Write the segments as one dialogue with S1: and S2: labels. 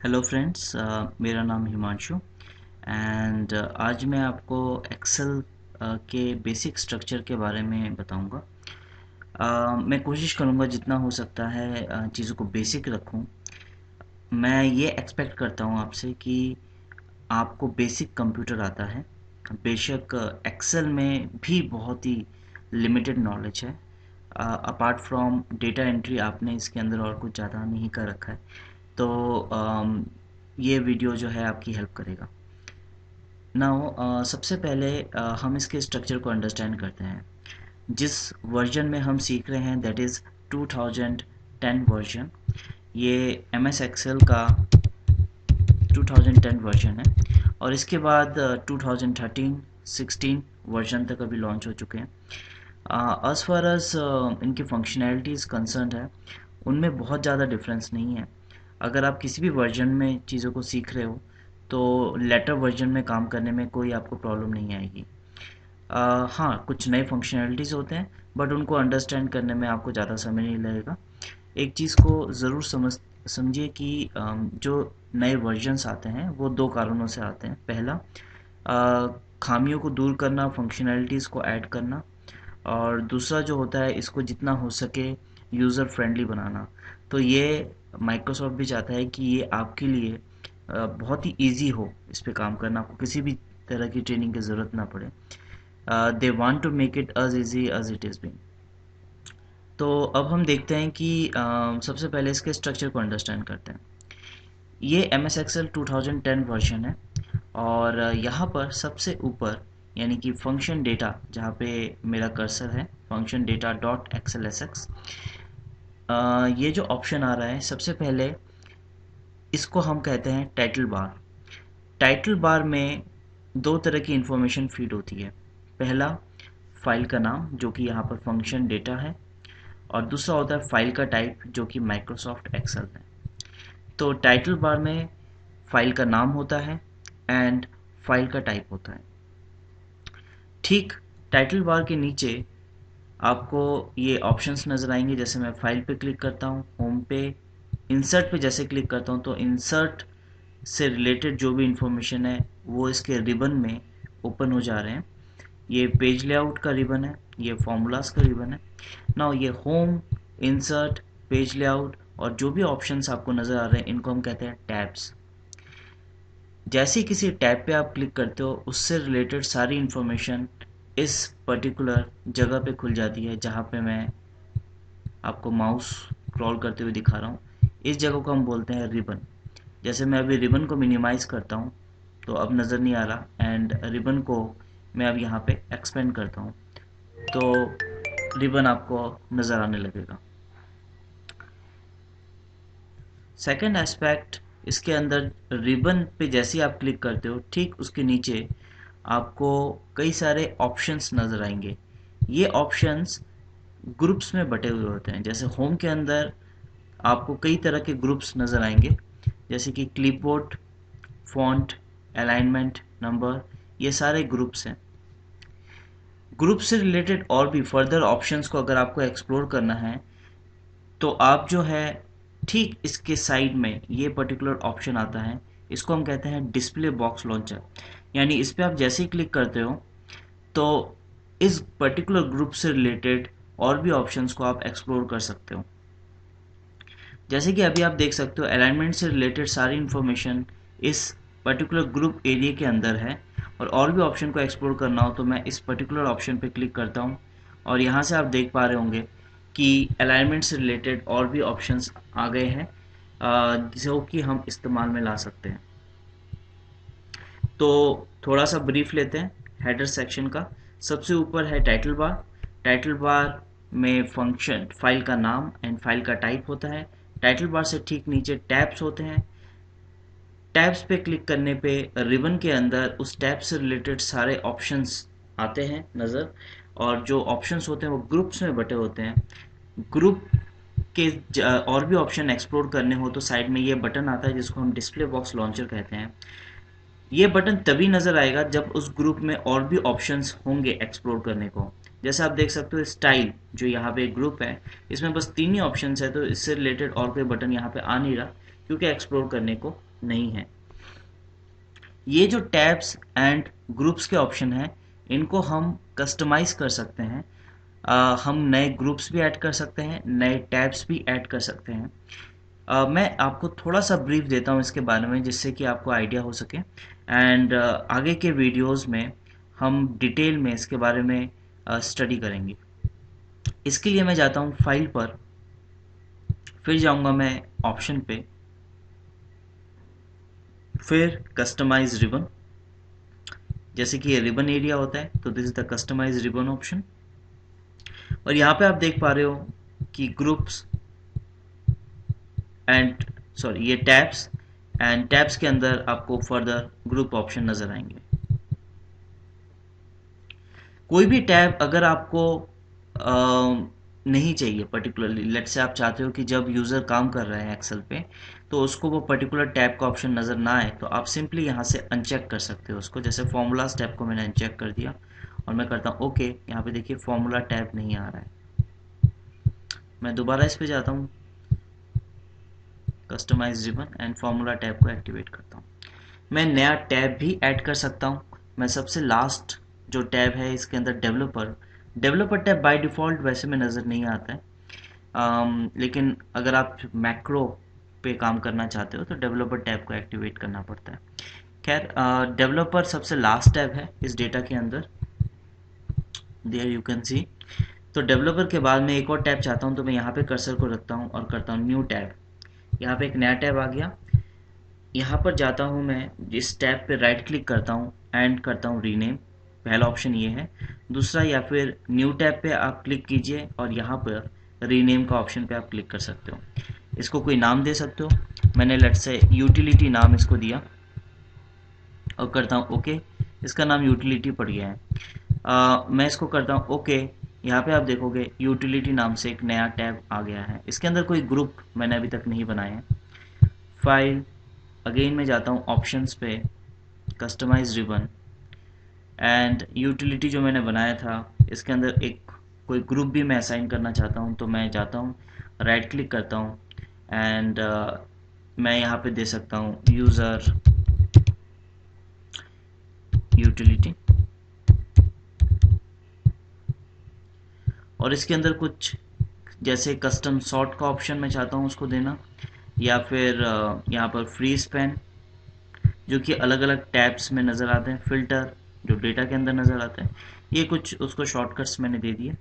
S1: Hello friends, मेरा नाम Himanshu and आज मैं आपको एक्सेल के बेसिक स्ट्रक्चर के बारे में बताऊंगा। मैं कोशिश करूंगा जितना हो सकता है चीज़ों को बेसिक रखूं। मैं ये एक्सपेक्ट करता हूं आपसे कि आपको बेसिक कंप्यूटर आता है। बेशक एक्सेल में भी बहुत ही लिमिटेड नॉलेज है। अपार्ट फ्रॉम डेटा एंट्री आपने इसके अंदर और कुछ ज़्यादा नहीं कर रखा है। तो ये वीडियो जो है आपकी हेल्प करेगा। नाउ सबसे पहले हम इसके स्ट्रक्चर को अंडरस्टैंड करते हैं। जिस वर्जन में हम सीख रहे हैं दैट इज़ 2010 वर्जन। ये एम एस एक्सेल का 2010 वर्जन है और इसके बाद 2013 16 वर्जन तक अभी लॉन्च हो चुके हैं। एज फार एज इनकी फंक्शनैलिटीज़ कंसर्न है, उनमें बहुत ज़्यादा डिफरेंस नहीं है। अगर आप किसी भी वर्जन में चीज़ों को सीख रहे हो तो लेटर वर्जन में काम करने में कोई आपको प्रॉब्लम नहीं आएगी। हाँ, कुछ नए फंक्शनैलिटीज़ होते हैं बट उनको अंडरस्टैंड करने में आपको ज़्यादा समय नहीं लगेगा। एक चीज़ को ज़रूर समझिए कि जो नए वर्जन्स आते हैं वो दो कारणों से आते हैं। पहला, खामियों को दूर करना, फंक्शनैलिटीज़ को ऐड करना, और दूसरा जो होता है इसको जितना हो सके यूज़र फ्रेंडली बनाना। तो ये माइक्रोसॉफ्ट भी चाहता है कि ये आपके लिए बहुत ही ईजी हो इस पे काम करना, आपको किसी भी तरह की ट्रेनिंग की ज़रूरत ना पड़े। They want to make it as easy as it is been. तो अब हम देखते हैं कि सबसे पहले इसके स्ट्रक्चर को अंडरस्टैंड करते हैं। ये एम एस एक्सेल 2010 वर्जन है और यहाँ पर सबसे ऊपर यानी कि फंक्शन डेटा, जहाँ पे मेरा कर्सर है, function data dot XL S x, ये जो ऑप्शन आ रहा है सबसे पहले इसको हम कहते हैं टाइटल बार। टाइटल बार में दो तरह की इंफॉर्मेशन फीड होती है। पहला, फाइल का नाम जो कि यहाँ पर फंक्शन डेटा है, और दूसरा होता है फाइल का टाइप जो कि माइक्रोसॉफ्ट एक्सेल है। तो टाइटल बार में फाइल का नाम होता है एंड फाइल का टाइप होता है। ठीक टाइटल बार के नीचे आपको ये ऑप्शंस नज़र आएंगे। जैसे मैं फाइल पे क्लिक करता हूँ, होम पे, इंसर्ट पे जैसे क्लिक करता हूँ तो इंसर्ट से रिलेटेड जो भी इंफॉर्मेशन है वो इसके रिबन में ओपन हो जा रहे हैं। ये पेज लेआउट का रिबन है, ये फॉर्मूलाज का रिबन है। नाउ ये होम, इंसर्ट, पेज लेआउट और जो भी ऑप्शंस आपको नज़र आ रहे हैं इनको हम कहते हैं टैब्स। जैसे ही किसी टैब पे आप क्लिक करते हो उससे रिलेटेड सारी इन्फॉर्मेशन इस पर्टिकुलर जगह पे खुल जाती है, जहाँ पे मैं आपको माउस स्क्रॉल करते हुए दिखा रहा हूँ। इस जगह को हम बोलते हैं रिबन। जैसे मैं अभी रिबन को मिनिमाइज़ करता हूँ तो अब नज़र नहीं आ रहा, एंड रिबन को मैं अब यहाँ पे एक्सपेंड करता हूँ तो रिबन आपको नज़र आने लगेगा। सेकेंड एस्पेक्ट, इसके अंदर रिबन पे जैसे ही आप क्लिक करते हो ठीक उसके नीचे आपको कई सारे ऑप्शंस नज़र आएंगे। ये ऑप्शंस ग्रुप्स में बटे हुए होते हैं। जैसे होम के अंदर आपको कई तरह के ग्रुप्स नज़र आएंगे, जैसे कि क्लिपबोर्ड, फॉन्ट, अलाइनमेंट, नंबर, ये सारे ग्रुप्स हैं। ग्रुप से रिलेटेड और भी फर्दर ऑप्शंस को अगर आपको एक्सप्लोर करना है तो आप जो है ठीक इसके साइड में ये पर्टिकुलर ऑप्शन आता है, इसको हम कहते हैं डिस्प्ले बॉक्स लॉन्चर। यानी इस पर आप जैसे ही क्लिक करते हो तो इस पर्टिकुलर ग्रुप से रिलेटेड और भी ऑप्शंस को आप एक्सप्लोर कर सकते हो। जैसे कि अभी आप देख सकते हो अलाइनमेंट से रिलेटेड सारी इन्फॉर्मेशन इस पर्टिकुलर ग्रुप एरिया के अंदर है, और भी ऑप्शन को एक्सप्लोर करना हो तो मैं इस पर्टिकुलर ऑप्शन पे क्लिक करता हूँ और यहाँ से आप देख पा रहे होंगे कि अलाइनमेंट से रिलेटेड और भी ऑप्शंस आ गए हैं जो कि हम इस्तेमाल में ला सकते हैं। तो थोड़ा सा ब्रीफ लेते हैं हेडर सेक्शन का। सबसे ऊपर है टाइटल बार। टाइटल बार में फंक्शन, फाइल का नाम एंड फाइल का टाइप होता है। टाइटल बार से ठीक नीचे टैब्स होते हैं। टैब्स पे क्लिक करने पे रिबन के अंदर उस टैब से रिलेटेड सारे ऑप्शंस आते हैं नज़र, और जो ऑप्शंस होते हैं वो ग्रुप्स में बटे होते हैं। ग्रुप के और भी ऑप्शन एक्सप्लोर करने हो तो साइड में ये बटन आता है जिसको हम डिस्प्ले बॉक्स लॉन्चर कहते हैं। ये बटन तभी नज़र आएगा जब उस ग्रुप में और भी ऑप्शंस होंगे एक्सप्लोर करने को। जैसे आप देख सकते हो स्टाइल, जो यहाँ पे एक ग्रुप है, इसमें बस तीन ही ऑप्शंस है तो इससे रिलेटेड और कोई बटन यहाँ पे आ नहीं रहा क्योंकि एक्सप्लोर करने को नहीं है। ये जो टैब्स एंड ग्रुप्स के ऑप्शन हैं, इनको हम कस्टमाइज कर सकते हैं। हम नए ग्रुप्स भी ऐड कर सकते हैं, नए टैब्स भी ऐड कर सकते हैं। मैं आपको थोड़ा सा ब्रीफ देता हूँ इसके बारे में, जिससे कि आपको आइडिया हो सके, एंड आगे के वीडियोस में हम डिटेल में इसके बारे में स्टडी करेंगे। इसके लिए मैं जाता हूँ फाइल पर, फिर जाऊँगा मैं ऑप्शन पे, फिर कस्टमाइज रिबन। जैसे कि ये रिबन एरिया होता है, तो this is the customise ribbon option. और यहाँ पे आप देख पा रहे हो कि ग्रुप्स एंड सॉरी ये टैब्स, एंड टैब्स के अंदर आपको फर्दर ग्रुप ऑप्शन नजर आएंगे। कोई भी टैब अगर आपको नहीं चाहिए पर्टिकुलरली, लेट से आप चाहते हो कि जब यूज़र काम कर रहे हैं एक्सेल पे तो उसको वो पर्टिकुलर टैब का ऑप्शन नज़र ना आए, तो आप सिंपली यहाँ से अनचेक कर सकते हो उसको। जैसे फॉर्मूलाज टैब को मैंने अनचेक कर दिया और मैं करता हूँ ओके। यहाँ पे देखिए फॉर्मूला टैब नहीं आ रहा है। मैं दोबारा इस पे जाता हूँ, customize ribbon and formula tab को एक्टिवेट करता हूँ। मैं नया टैब भी ऐड कर सकता हूँ। मैं सबसे लास्ट जो टैब है इसके अंदर डेवलपर टैब बाय डिफ़ॉल्ट वैसे में नज़र नहीं आता है, लेकिन अगर आप मैक्रो पे काम करना चाहते हो तो डेवलपर टैब को एक्टिवेट करना पड़ता है। खैर, डेवलपर सबसे लास्ट टैब है इस डेटा के अंदर, देयर यू कैन सी। तो डेवलपर के बाद मैं एक और टैब चाहता हूँ, तो मैं यहाँ पे कर्सर को रखता हूँ और करता हूँ न्यू टैब। यहाँ पे एक नया टैब आ गया। यहाँ पर जाता हूँ मैं, इस टैब पे राइट क्लिक करता हूँ एंड करता हूँ रीनेम। पहला ऑप्शन ये है। दूसरा, या फिर न्यू टैब पे आप क्लिक कीजिए और यहाँ पर रीनेम का ऑप्शन पे आप क्लिक कर सकते हो। इसको कोई नाम दे सकते हो। मैंने लेट से यूटिलिटी नाम इसको दिया और करता हूँ ओके। इसका नाम यूटिलिटी पड़ गया है। मैं इसको करता हूँ ओके। यहाँ पे आप देखोगे यूटिलिटी नाम से एक नया टैब आ गया है। इसके अंदर कोई ग्रुप मैंने अभी तक नहीं बनाए हैं। फाइल, अगेन मैं जाता हूँ ऑप्शंस पे, कस्टमाइज रिबन एंड यूटिलिटी जो मैंने बनाया था इसके अंदर एक कोई ग्रुप भी मैं असाइन करना चाहता हूँ, तो मैं जाता हूँ राइट क्लिक करता हूँ एंड मैं यहाँ पे दे सकता हूँ यूज़र यूटिलिटी, और इसके अंदर कुछ जैसे कस्टम सॉर्ट का ऑप्शन मैं चाहता हूँ उसको देना, या फिर यहाँ पर फ्री स्पैन जो कि अलग अलग टैब्स में नज़र आते हैं, फिल्टर जो डेटा के अंदर नज़र आता है, ये कुछ उसको शॉर्टकट्स मैंने दे दिए।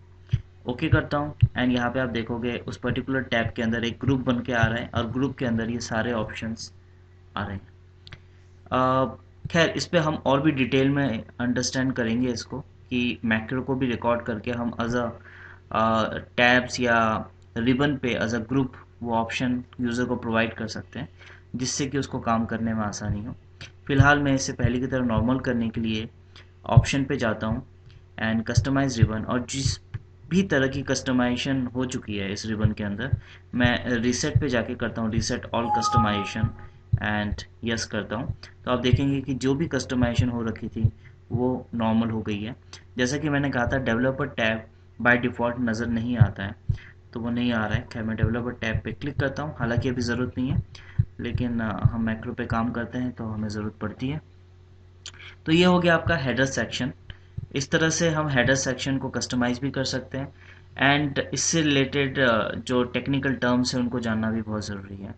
S1: ओके करता हूँ एंड यहाँ पे आप देखोगे उस पर्टिकुलर टैब के अंदर एक ग्रुप बन के आ रहा है और ग्रुप के अंदर ये सारे ऑप्शंस आ रहे हैं। खैर, इस पे हम और भी डिटेल में अंडरस्टैंड करेंगे इसको, कि मैक्रो को भी रिकॉर्ड करके हम एज अ टैब्स या रिबन पे एज अ ग्रुप वो ऑप्शन यूज़र को प्रोवाइड कर सकते हैं, जिससे कि उसको काम करने में आसानी हो। फिलहाल मैं इसे पहले की तरह नॉर्मल करने के लिए ऑप्शन पे जाता हूँ एंड कस्टमाइज रिबन, और जिस भी तरह की कस्टमाइजेशन हो चुकी है इस रिबन के अंदर, मैं रीसेट पे जाके करता हूँ reset all customization and yes करता हूँ। तो आप देखेंगे कि जो भी कस्टमाइजेशन हो रखी थी वो नॉर्मल हो गई है। जैसा कि मैंने कहा था, डेवलपर टैब बाय डिफ़ॉल्ट नज़र नहीं आता है, तो वो नहीं आ रहा है। खैर, मैं डेवलपर टैब पे क्लिक करता हूँ, हालांकि अभी ज़रूरत नहीं है, लेकिन हम मैक्रो पे काम करते हैं तो हमें ज़रूरत पड़ती है। तो ये हो गया आपका हेडर सेक्शन। इस तरह से हम हेडर सेक्शन को कस्टमाइज भी कर सकते हैं, एंड इससे रिलेटेड जो टेक्निकल टर्म्स हैं उनको जानना भी बहुत ज़रूरी है।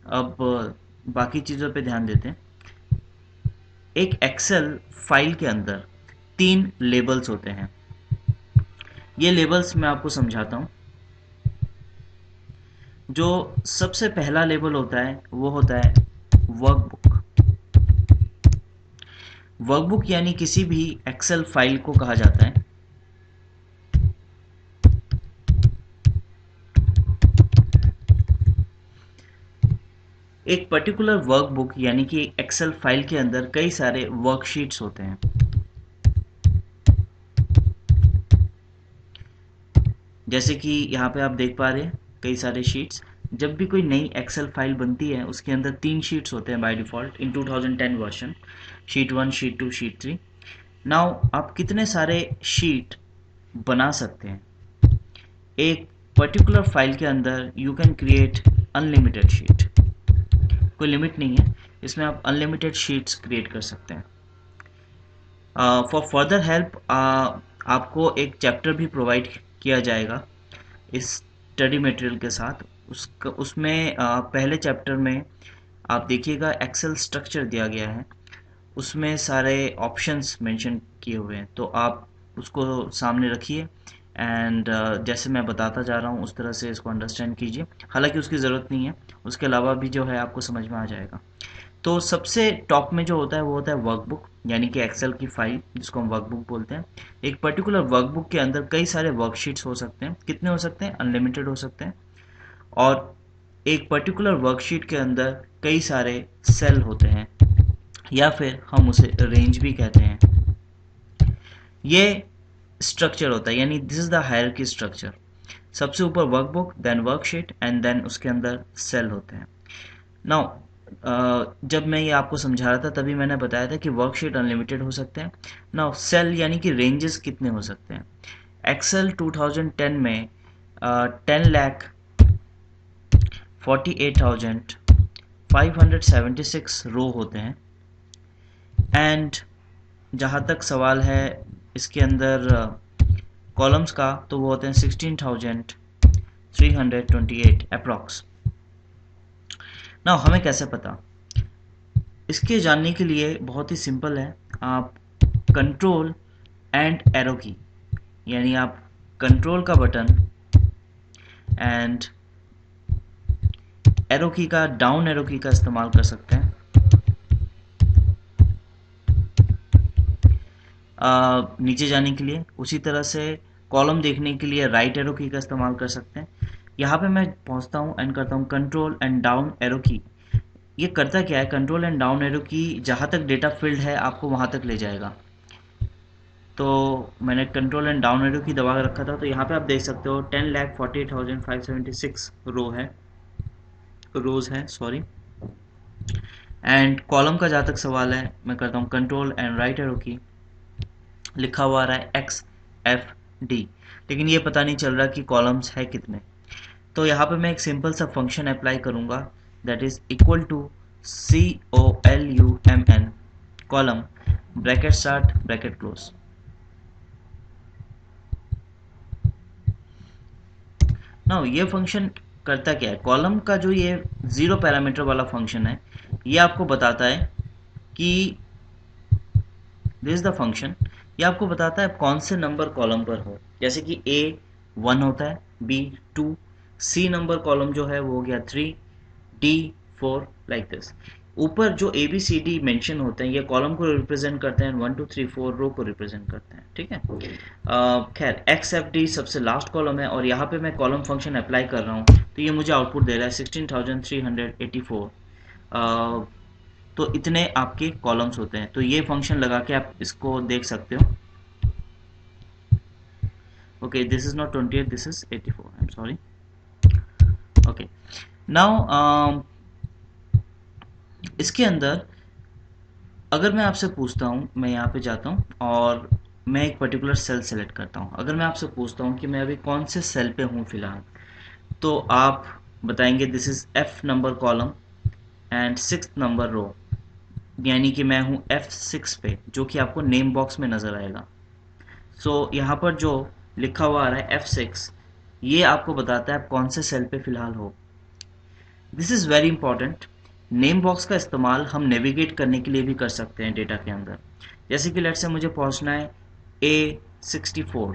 S1: अब बाकी चीज़ों पे ध्यान देते हैं। एक एक्सेल फाइल के अंदर 3 लेबल्स होते हैं। ये लेबल्स मैं आपको समझाता हूँ। जो सबसे पहला लेबल होता है वो होता है वर्कबुक। वर्कबुक यानी किसी भी एक्सेल फाइल को कहा जाता है। एक पर्टिकुलर वर्कबुक यानी कि एक्सेल फाइल के अंदर कई सारे वर्कशीट्स होते हैं। जैसे कि यहाँ पे आप देख पा रहे हैं कई सारे शीट्स। जब भी कोई नई एक्सेल फाइल बनती है उसके अंदर 3 शीट्स होते हैं by default in 2010 version, sheet 1, sheet 2, sheet 3। Now आप कितने सारे शीट बना सकते हैं? एक पर्टिकुलर फाइल के अंदर you can create unlimited sheet, कोई लिमिट नहीं है। इसमें आप अनलिमिटेड शीट्स क्रिएट कर सकते हैं। फॉर फर्दर हेल्प आपको एक चैप्टर भी प्रोवाइड किया जाएगा इस स्टडी मटेरियल के साथ। उसमें पहले चैप्टर में आप देखिएगा एक्सेल स्ट्रक्चर दिया गया है, उसमें सारे ऑप्शंस मेंशन किए हुए हैं, तो आप उसको सामने रखिए एंड जैसे मैं बताता जा रहा हूँ उस तरह से इसको अंडरस्टैंड कीजिए। हालांकि उसकी ज़रूरत नहीं है, उसके अलावा भी जो है आपको समझ में आ जाएगा। तो सबसे टॉप में जो होता है वो होता है वर्कबुक, यानी कि एक्सेल की फाइल जिसको हम वर्कबुक बोलते हैं। एक पर्टिकुलर वर्कबुक के अंदर कई सारे वर्कशीट्स हो सकते हैं। कितने हो सकते हैं? अनलिमिटेड हो सकते हैं। और एक पर्टिकुलर वर्कशीट के अंदर कई सारे सेल होते हैं, या फिर हम उसे रेंज भी कहते हैं। ये स्ट्रक्चर होता है, यानी this is the hierarchy structure. सबसे ऊपर workbook, then worksheet and then उसके अंदर सेल होते हैं। नाउ जब मैं ये आपको समझा रहा था तभी मैंने बताया था कि वर्कशीट अनलिमिटेड हो सकते हैं। नाउ सेल यानी कि रेंजेस कितने हो सकते हैं? एक्सेल 2010 में 10,48,576 रो होते हैं। एंड जहाँ तक सवाल है इसके अंदर कॉलम्स का, तो वो होते हैं 16,328 अप्रॉक्स। ना हमें कैसे पता? इसके जानने के लिए बहुत ही सिंपल है। आप कंट्रोल एंड एरो की, यानी आप कंट्रोल का बटन एंड एरो की का, डाउन एरो की का इस्तेमाल कर सकते हैं। नीचे जाने के लिए, उसी तरह से कॉलम देखने के लिए राइट एरो की का इस्तेमाल कर सकते हैं। यहाँ पे मैं पहुँचता हूँ एंड करता हूँ कंट्रोल एंड डाउन एरो की। ये करता क्या है? कंट्रोल एंड डाउन एरो की जहाँ तक डेटा फील्ड है आपको वहाँ तक ले जाएगा। तो मैंने कंट्रोल एंड डाउन एरो की दबा रखा था, तो यहाँ पे आप देख सकते हो 10,48,576 रोज है, सॉरी। एंड कॉलम का जहाँ तक सवाल है, मैं करता हूँ कंट्रोल एंड राइट एरो की, लिखा हुआ आ रहा है XFD, लेकिन ये पता नहीं चल रहा कि कॉलम्स है कितने। तो यहाँ पे मैं एक सिंपल सा फंक्शन अप्लाई करूँगा, that is equal to COLUMN column bracket start bracket close. Now ये फंक्शन करता क्या है? कॉलम का जो ये जीरो पैरामीटर वाला फंक्शन है, ये आपको बताता है कि दिस इज द फंक्शन। ये आपको बताता है कौन से नंबर कॉलम पर हो, जैसे कि A 1 होता है, B 2, C नंबर कॉलम जो है वो हो गया 3, D 4, लाइक दिस। ऊपर जो ABCD मेंशन होते हैं ये कॉलम को रिप्रेजेंट करते हैं, 1 2 3 4 रो को रिप्रेजेंट करते हैं, ठीक है। खैर XFD सबसे लास्ट कॉलम है, और यहाँ पे मैं कॉलम फंक्शन अप्लाई कर रहा हूँ, तो ये मुझे आउटपुट दे रहा है 16,384। तो इतने आपके कॉलम्स होते हैं। तो ये फंक्शन लगा के आप इसको देख सकते हो। Okay, this is not 28, this is 84, I am sorry. Okay, now इसके अंदर अगर मैं आपसे पूछता हूँ, मैं यहाँ पे जाता हूँ और मैं एक पर्टिकुलर सेल सेलेक्ट करता हूँ। अगर मैं आपसे पूछता हूँ कि मैं अभी कौन से सेल पे हूँ फिलहाल, तो आप बताएंगे this is F number column and 6th number row, यानी कि मैं हूँ F6 पे, जो कि आपको नेम बॉक्स में नज़र आएगा। सो यहाँ पर जो लिखा हुआ आ रहा है F6, ये आपको बताता है आप कौन से सेल पे फिलहाल हो। This is very important. Name box का इस्तेमाल हम नेविगेट करने के लिए भी कर सकते हैं डेटा के अंदर। जैसे कि लेट से मुझे पहुंचना है A64,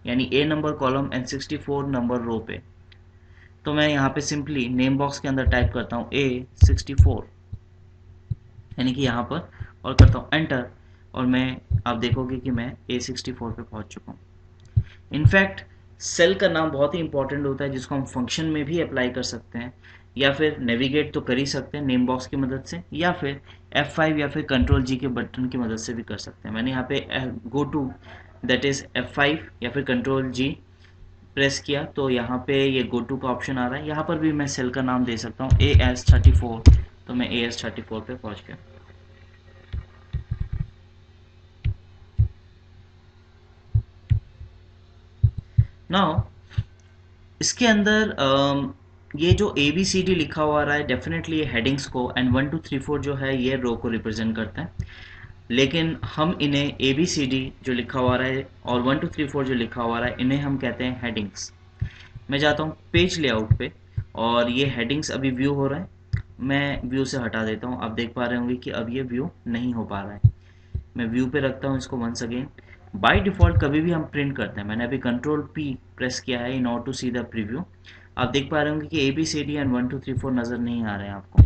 S1: यानी A number column and 64 number row पे, तो मैं यहाँ पे सिंपली नेम बॉक्स के अंदर टाइप करता हूँ A64, यानी कि यहाँ पर, और करता हूँ एंटर, और मैं, आप देखोगे कि मैं A64 पे पहुंच चुका हूँ। इनफैक्ट सेल का नाम बहुत ही इंपॉर्टेंट होता है, जिसको हम फंक्शन में भी अप्लाई कर सकते हैं, या फिर नेविगेट तो कर ही सकते हैं नेम बॉक्स की मदद से, या फिर F5 या फिर कंट्रोल G के बटन की मदद से भी कर सकते हैं। मैंने यहाँ पे go to, that is F5 या फिर कंट्रोल G प्रेस किया, तो यहाँ पे ये गो टू का ऑप्शन आ रहा है। यहाँ पर भी मैं सेल का नाम दे सकता हूँ AS34, तो मैं AS34 पे पहुँच गया। नाउ इसके अंदर ये जो ए बी सी डी लिखा हुआ रहा है डेफिनेटली ये हेडिंग्स को, एंड 1 2 3 4 जो है ये रो को रिप्रेजेंट करता है, लेकिन हम इन्हें ए बी सी डी जो लिखा हुआ रहा है और 1 2 3 4 जो लिखा हुआ रहा है इन्हें हम कहते हैं हेडिंग्स। मैं जाता हूँ पेज लेआउट पे, और ये हेडिंग्स अभी व्यू हो रहा है, मैं व्यू से हटा देता हूँ। आप देख पा रहे होंगे कि अब ये व्यू नहीं हो पा रहा है। मैं व्यू पे रखता हूँ इसको वंस अगेन। बाय डिफ़ॉल्ट कभी भी हम प्रिंट करते हैं, मैंने अभी कंट्रोल पी प्रेस किया है in order to see the preview. आप देख पा रहे होंगे कि A B C D and 1 2 3 4 नज़र नहीं आ रहे हैं आपको,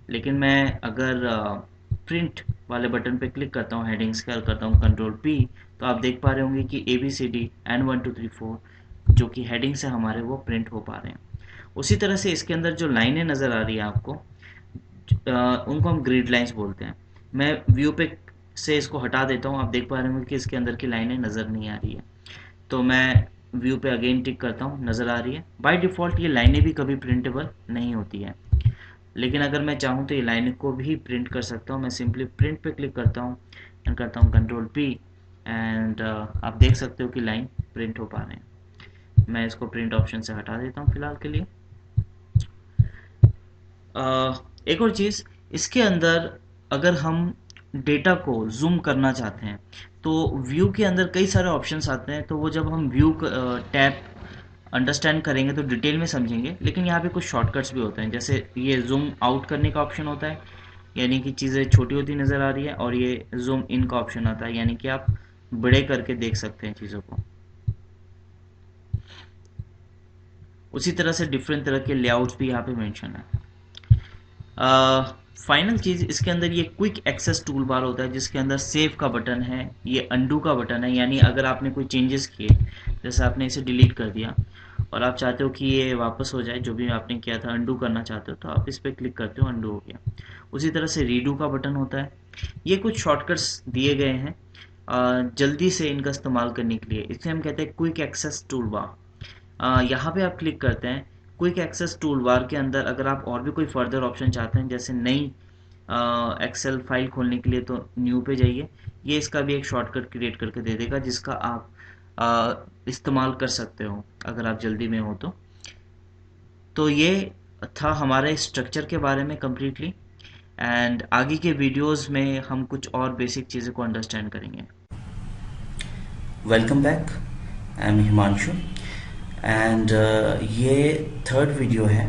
S1: लेकिन मैं अगर प्रिंट वाले बटन पे क्लिक करता हूँ हेडिंग्स का, करता हूँ कंट्रोल पी, तो आप देख पा रहे होंगे कि A B C D and 1 2 3 4 जो कि हेडिंग्स है हमारे वो प्रिंट हो पा रहे हैं। उसी तरह से इसके अंदर जो लाइनें नज़र आ रही है आपको, उनको हम ग्रिड लाइंस बोलते हैं। मैं व्यू पे से इसको हटा देता हूँ, आप देख पा रहे होंगे कि इसके अंदर की लाइनें नज़र नहीं आ रही है, तो मैं व्यू पे अगेन टिक करता हूँ, नज़र आ रही है। बाय डिफ़ॉल्ट ये लाइनें भी कभी प्रिंटेबल नहीं होती है, लेकिन अगर मैं चाहूँ तो ये लाइन को भी प्रिंट कर सकता हूँ। मैं सिंपली प्रिंट पे क्लिक करता हूँ एंड करता हूँ कंट्रोल पी, एंड आप देख सकते हो कि लाइन प्रिंट हो पा रहे हैं। मैं इसको प्रिंट ऑप्शन से हटा देता हूँ फिलहाल के लिए। एक और चीज़ इसके अंदर, अगर हम डेटा को जूम करना चाहते हैं तो व्यू के अंदर कई सारे ऑप्शंस आते हैं, तो वो जब हम व्यू टैब अंडरस्टैंड करेंगे तो डिटेल में समझेंगे, लेकिन यहाँ पे कुछ शॉर्टकट्स भी होते हैं। जैसे ये जूम आउट करने का ऑप्शन होता है, यानी कि चीज़ें छोटी होती नज़र आ रही है, और ये जूम इन का ऑप्शन आता है, यानी कि आप बड़े करके देख सकते हैं चीज़ों को। उसी तरह से डिफरेंट तरह के लेआउट्स भी यहाँ पे मेंशन है। फाइनल चीज़ इसके अंदर ये क्विक एक्सेस टूल बार होता है, जिसके अंदर सेव का बटन है, ये अंडू का बटन है, यानी अगर आपने कोई चेंजेस किए, जैसे आपने इसे डिलीट कर दिया और आप चाहते हो कि ये वापस हो जाए, जो भी आपने किया था अंडू करना चाहते हो, तो आप इस पर क्लिक करते हो, अंडू हो गया। उसी तरह से रीडू का बटन होता है। ये कुछ शॉर्टकट्स दिए गए हैं जल्दी से इनका इस्तेमाल करने के लिए, इसे हम कहते हैं क्विक एक्सेस टूल बार। यहाँ पे आप क्लिक करते हैं क्विक एक्सेस टूल बार के अंदर। अगर आप और भी कोई फर्दर ऑप्शन चाहते हैं, जैसे नई एक्सेल फाइल खोलने के लिए, तो न्यू पे जाइए, ये इसका भी एक शॉर्टकट क्रिएट करके दे देगा, जिसका आप इस्तेमाल कर सकते हो अगर आप जल्दी में हो तो ये था हमारे स्ट्रक्चर के बारे में कम्प्लीटली, एंड आगे के वीडियोस में हम कुछ और बेसिक चीज़ों को अंडरस्टैंड करेंगे।
S2: Welcome back, I am Himanshu, and ये थर्ड वीडियो है।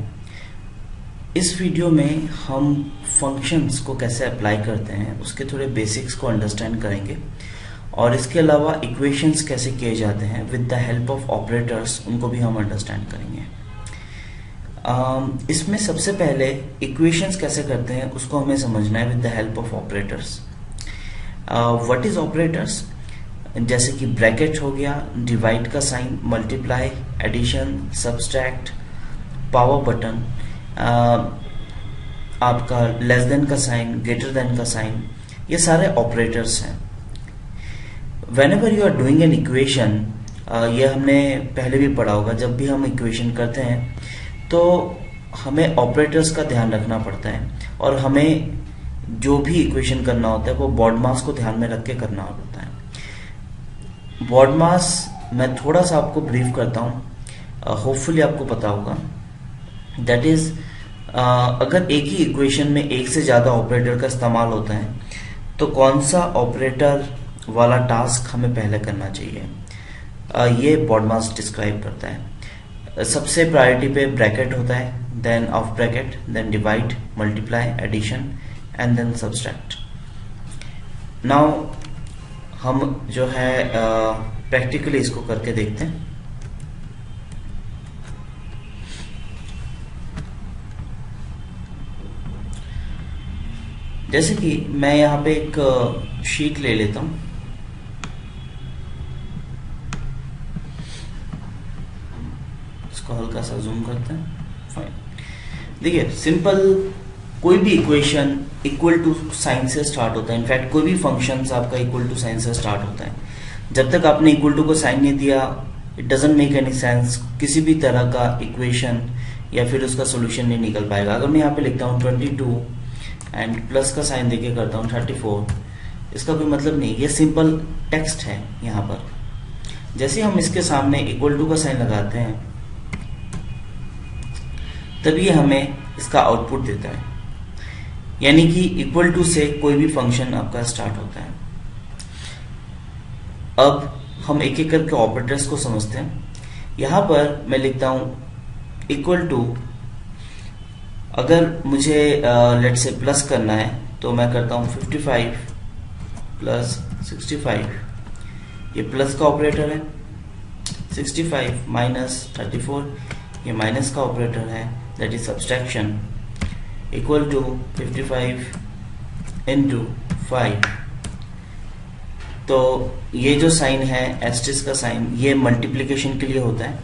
S2: इस वीडियो में हम फंक्शंस को कैसे अप्लाई करते हैं उसके थोड़े बेसिक्स को अंडरस्टैंड करेंगे, और इसके अलावा इक्वेशंस कैसे किए जाते हैं with the help of operators, उनको भी हम अंडरस्टैंड करेंगे। इसमें सबसे पहले इक्वेशंस कैसे करते हैं उसको हमें समझना है with the help of operators. What is operators? जैसे कि ब्रैकेट हो गया, डिवाइड का sign, multiply, addition, subtract, power button, आपका लेस देन का साइन, ग्रेटर देन का साइन, ये सारे ऑपरेटर्स हैं। Whenever you are doing an equation, ये हमने पहले भी पढ़ा होगा, जब भी हम इक्वेशन करते हैं तो हमें ऑपरेटर्स का ध्यान रखना पड़ता है, और हमें जो भी इक्वेशन करना होता है वो बॉड मास को ध्यान में रख के करना होता है। बॉड मास मैं थोड़ा सा आपको ब्रीफ करता हूँ, होपफुली आपको पता होगा। दैट इज अगर एक ही इक्वेशन में एक से ज़्यादा ऑपरेटर का इस्तेमाल होता है तो कौन सा ऑपरेटर वाला टास्क हमें पहले करना चाहिए, ये बॉड मास डिस्क्राइब करता है। सबसे प्रायोरिटी पे ब्रैकेट होता है, then of bracket, then divide, multiply, addition and then subtract. Now हम जो है प्रैक्टिकली इसको करके देखते हैं। जैसे कि मैं यहाँ पे एक शीट ले लेता हूँ, इसको हल्का सा जूम करते हैं। फाइन, देखिए सिंपल, कोई भी इक्वेशन इक्वल टू साइन से स्टार्ट होता है। इनफैक्ट कोई भी फंक्शन आपका इक्वल टू साइन से स्टार्ट होता है। जब तक आपने इक्वल टू को साइन नहीं दिया, it doesn't make any sense, किसी भी तरह का इक्वेशन या फिर उसका सोल्यूशन नहीं निकल पाएगा। अगर मैं यहाँ पे लिखता हूँ 22 एंड प्लस का साइन देके करता हूँ 34, इसका कोई मतलब नहीं, ये सिंपल टेक्स्ट है। यहाँ पर जैसे हम इसके सामने इक्वल टू का साइन लगाते हैं तब ये हमें इसका आउटपुट देता है। यानी कि इक्वल टू से कोई भी फंक्शन आपका स्टार्ट होता है। अब हम एक एक करके ऑपरेटर्स को समझते हैं। यहां पर मैं लिखता हूं इक्वल टू, अगर मुझे लेट से प्लस करना है तो मैं करता हूं 55 प्लस 65, ये प्लस का ऑपरेटर है। 65 माइनस 34, ये माइनस का ऑपरेटर है, that is subtraction, equal to 55 into 5। तो ये जो साइन है एस्टेरिस्क का साइन, ये मल्टीप्लिकेशन के लिए होता है,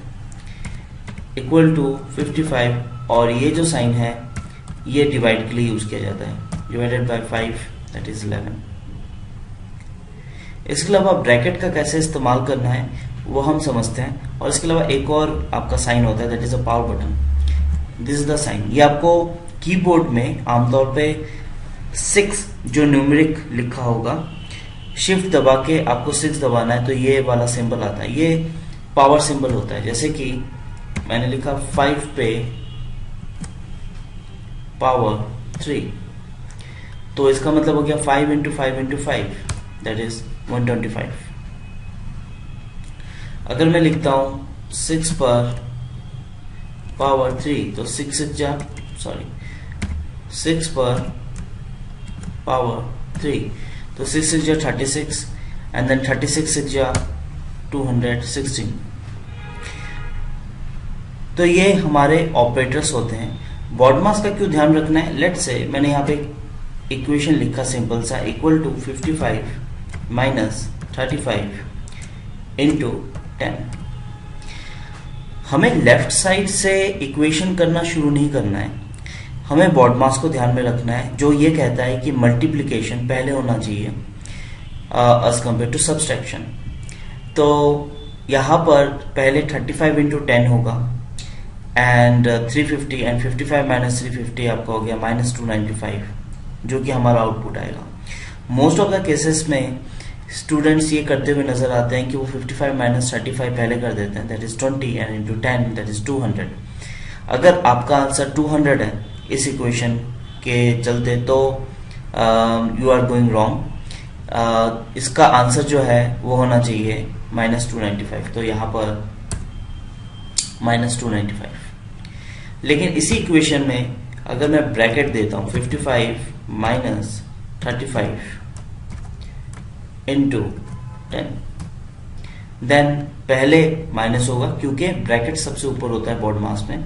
S2: इक्वल टू 55, और ये जो साइन है ये डिवाइड के लिए यूज किया जाता है, डिवाइडेड बाय 5 दैट इज 11। इसके अलावा ब्रैकेट का कैसे इस्तेमाल करना है वो हम समझते हैं। और इसके अलावा एक और आपका साइन होता है, that is a power button. This is the sign. ये आपको कीबोर्ड में आमतौर पे 6 जो न्यूमेरिक लिखा होगा, शिफ्ट दबा के आपको 6 दबाना है तो ये वाला सिंबल आता है, ये पावर सिंबल होता है। जैसे कि मैंने लिखा 5 पे पावर 3, तो इसका मतलब हो गया 5 इंटू 5 इंटू 5 दैट इज 125। अगर मैं लिखता हूं 6 पर पावर 3 तो 6 पर पावर 3 तो 6 6 36 एंड देन 36 6 216। तो ये हमारे ऑपरेटर्स होते हैं। बॉडमास का क्यों ध्यान रखना है, लेट से मैंने यहाँ पे इक्वेशन लिखा सिंपल सा, इक्वल टू 55 माइनस 35 इंटू 10। हमें लेफ्ट साइड से इक्वेशन करना शुरू नहीं करना है, हमें बॉडमास को ध्यान में रखना है, जो ये कहता है कि मल्टीप्लिकेशन पहले होना चाहिए एज कंपेयर टू सब्सट्रैक्शन। तो यहाँ पर पहले 35 इंटू 10 होगा एंड 350, एंड 55 माइनस 350 आपका हो गया माइनस 295, जो कि हमारा आउटपुट आएगा। मोस्ट ऑफ द केसेस में स्टूडेंट्स ये करते हुए नजर आते हैं कि वो 55 माइनस 35 पहले कर देते हैं, that is 20, and into 10 that is 200। अगर आपका आंसर 200 है इस इक्वेशन के चलते तो यू आर गोइंग रॉन्ग। इसका आंसर जो है वो होना चाहिए माइनस 295, तो यहाँ पर माइनस 295। लेकिन इसी इक्वेशन में अगर मैं ब्रैकेट देता हूं 55 माइनस 35 इंटू 10, देन पहले माइनस होगा क्योंकि ब्रैकेट सबसे ऊपर होता है बॉडमास में,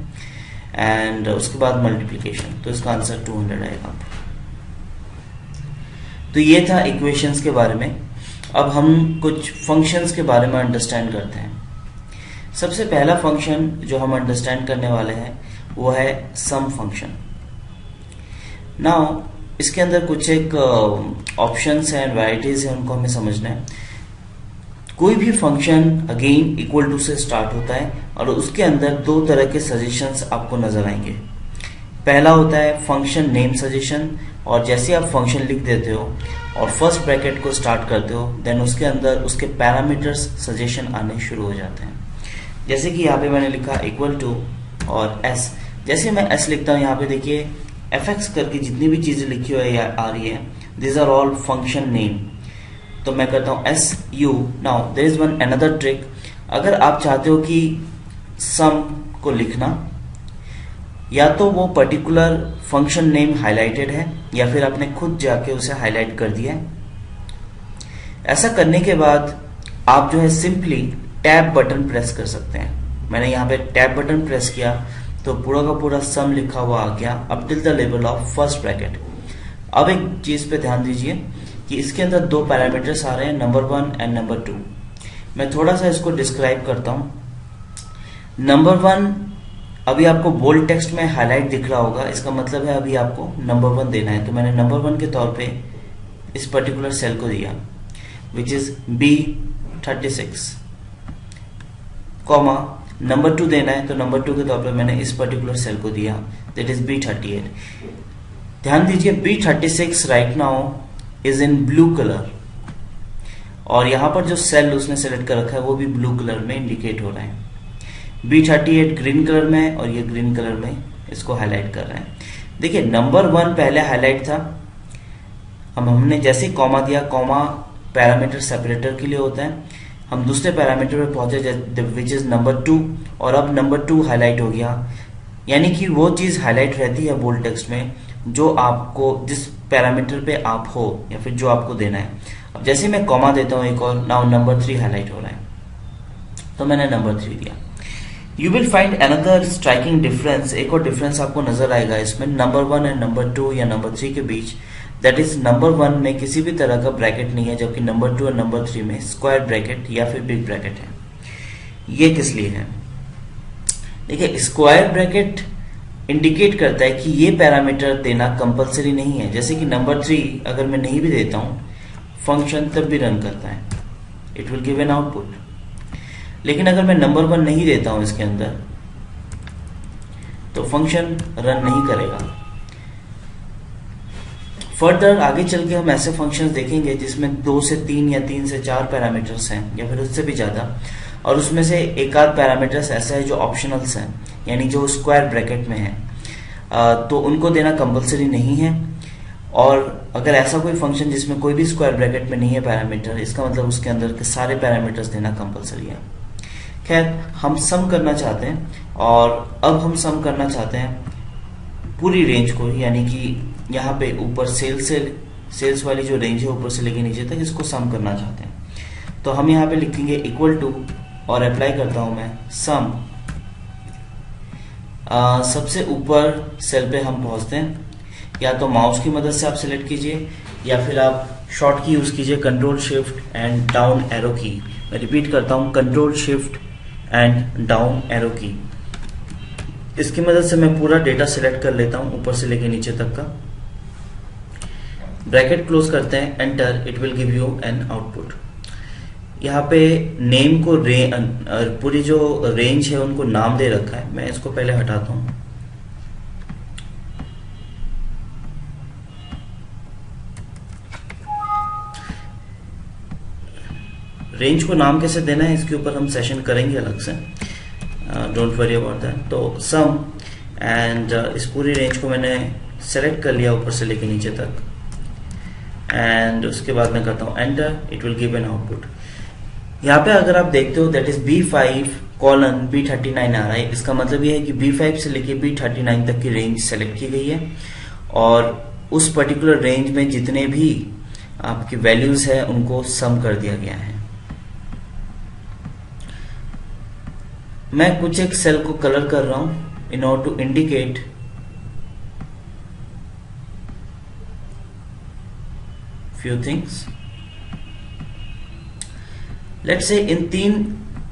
S2: एंड उसके बाद मल्टीप्लिकेशन, तो इसका आंसर 200 आएगा। तो ये था इक्वेशंस के बारे में। अब हम कुछ फंक्शंस के बारे में अंडरस्टैंड करते हैं। सबसे पहला फंक्शन जो हम अंडरस्टैंड करने वाले हैं वो है सम फंक्शन। नाउ इसके अंदर कुछ एक ऑप्शंस हैं, वैरायटीज हैं, उनको हमें समझना है। कोई भी फंक्शन अगेन इक्वल टू से स्टार्ट होता है और उसके अंदर दो तरह के सजेशंस आपको नजर आएंगे। पहला होता है फंक्शन नेम सजेशन, और जैसे आप फंक्शन लिख देते हो और फर्स्ट ब्रैकेट को स्टार्ट करते हो देन उसके अंदर उसके पैरामीटर्स सजेशन आने शुरू हो जाते हैं। जैसे कि यहाँ पे मैंने लिखा इक्वल टू और एस। जैसे मैं एस लिखता हूँ, यहाँ पे देखिए एफ करके जितनी भी चीजें लिखी हुई आ रही है, this are all function name. तो मैं करता हूँ S U. Now there is one another trick. अगर आप चाहते हो कि सम को लिखना, या तो वो पर्टिकुलर फंक्शन नेम हाईलाइटेड है या फिर आपने खुद जाके उसे हाईलाइट कर दिया है। ऐसा करने के बाद आप जो है सिंपली टैब बटन प्रेस कर सकते हैं। मैंने यहाँ पे टैब बटन प्रेस किया तो पूरा का पूरा सम लिखा हुआ आ गया up till the level of first bracket. अब एक चीज पे ध्यान दीजिए कि इसके अंदर दो पैरामीटर्स आ रहे हैं, नंबर 1 एंड नंबर 2। मैं थोड़ा सा इसको डिस्क्राइब करता हूं। नंबर 1 अभी आपको बोल्ड टेक्स्ट में हाईलाइट दिख रहा होगा, इसका मतलब है अभी आपको नंबर 1 देना है। तो मैंने नंबर 1 के तौर पे इस पर्टिकुलर सेल को दिया which is B36, comma number 2 देना है तो नंबर 2 के तौर पे मैंने इस पर्टिकुलर सेल को दिया दैट इज B38। ध्यान दीजिए B36 right now is in blue colour, और यहां पर जो सेल उसने सेलेक्ट कर रखा है वो भी ब्लू कलर में इंडिकेट हो रहा है। B38 ग्रीन कलर में है और ये ग्रीन कलर में इसको हाईलाइट कर रहे हैं। देखिए नंबर 1 पहले हाईलाइट था, अब हमने जैसे ही कॉमा दिया, कॉमा पैरामीटर सेपरेटर के लिए होता है, हम दूसरे पैरामीटर पे पहुंचे विच इज नंबर 2, और अब नंबर 2 हाईलाइट हो गया। यानी कि वो चीज हाईलाइट रहती है बोल्ड टेक्स्ट में जो आपको, जिस पैरामीटर पे आप हो या फिर जो आपको देना है। अब जैसे मैं कॉमा देता हूं एक और, नाउ नंबर 3 हाईलाइट हो रहा है, तो मैंने नंबर 3 दिया। You will find another striking difference, एक और डिफरेंस आपको नजर आएगा इसमें नंबर 1 एंड नंबर 2 या नंबर 3 के बीच। दैट इज नंबर 1 में किसी भी तरह का ब्रैकेट नहीं है, जबकि नंबर 2 और नंबर 3 में स्क्वायर ब्रैकेट या फिर बिग ब्रैकेट है। ये किस लिए है? देखिए स्क्वायर ब्रैकेट इंडिकेट करता है कि ये पैरामीटर देना कंपलसरी नहीं है। जैसे कि नंबर 3 अगर मैं नहीं भी देता हूं, फंक्शन तब भी रन करता है, it will give an output. लेकिन अगर मैं नंबर 1 नहीं देता हूं इसके अंदर, तो फंक्शन रन नहीं करेगा। फर्दर आगे चल के हम ऐसे फंक्शंस देखेंगे जिसमें 2 से 3 या 3 से 4 पैरामीटर्स हैं या फिर उससे भी ज्यादा, और उसमें से एक आध पैरामीटर्स ऐसा है जो ऑप्शनल्स हैं, यानी जो स्क्वायर ब्रैकेट में है, तो उनको देना कंपलसरी नहीं है। और अगर ऐसा कोई फंक्शन जिसमें कोई भी स्क्वायर ब्रैकेट में नहीं है पैरामीटर, इसका मतलब उसके अंदर के सारे पैरामीटर्स देना कंपलसरी है। खैर हम सम करना चाहते हैं, और अब हम सम करना चाहते हैं पूरी रेंज को, यानी कि यहाँ पे ऊपर सेल्स वाली जो रेंज है ऊपर से लेके नीचे तक, इसको सम करना चाहते हैं। तो हम यहाँ पे लिखेंगे इक्वल टू, और अप्लाई करता हूं मैं सम। सबसे ऊपर सेल पे हम पहुंचते हैं, या तो माउस की मदद से आप सिलेक्ट कीजिए या फिर आप शॉर्ट की यूज कीजिए, control shift and down arrow की। मैं रिपीट करता हूं, control shift and down arrow की। इसकी मदद से मैं पूरा डेटा सिलेक्ट कर लेता हूं ऊपर से लेके नीचे तक का। ब्रैकेट क्लोज करते हैं, enter, it will give you an output. यहाँ पे नेम को पूरी जो रेंज है उनको नाम दे रखा है, मैं इसको पहले हटाता हूं। रेंज को नाम कैसे देना है इसके ऊपर हम सेशन करेंगे अलग से, डोंट वरी अबाउट दैट। तो सम एंड इस पूरी रेंज को मैंने सेलेक्ट कर लिया ऊपर से लेके नीचे तक, एंड उसके बाद मैं करता हूं enter, it will give an output. यहाँ पे अगर आप देखते हो that is B5 colon B39 आ रहा है, इसका मतलब ये है कि B5 से लेके B39 तक की रेंज सेलेक्ट की गई है, और उस पर्टिकुलर रेंज में जितने भी आपकी वैल्यूज है उनको सम कर दिया गया है। मैं कुछ एक सेल को कलर कर रहा हूं in order to indicate few things. Let's say in 3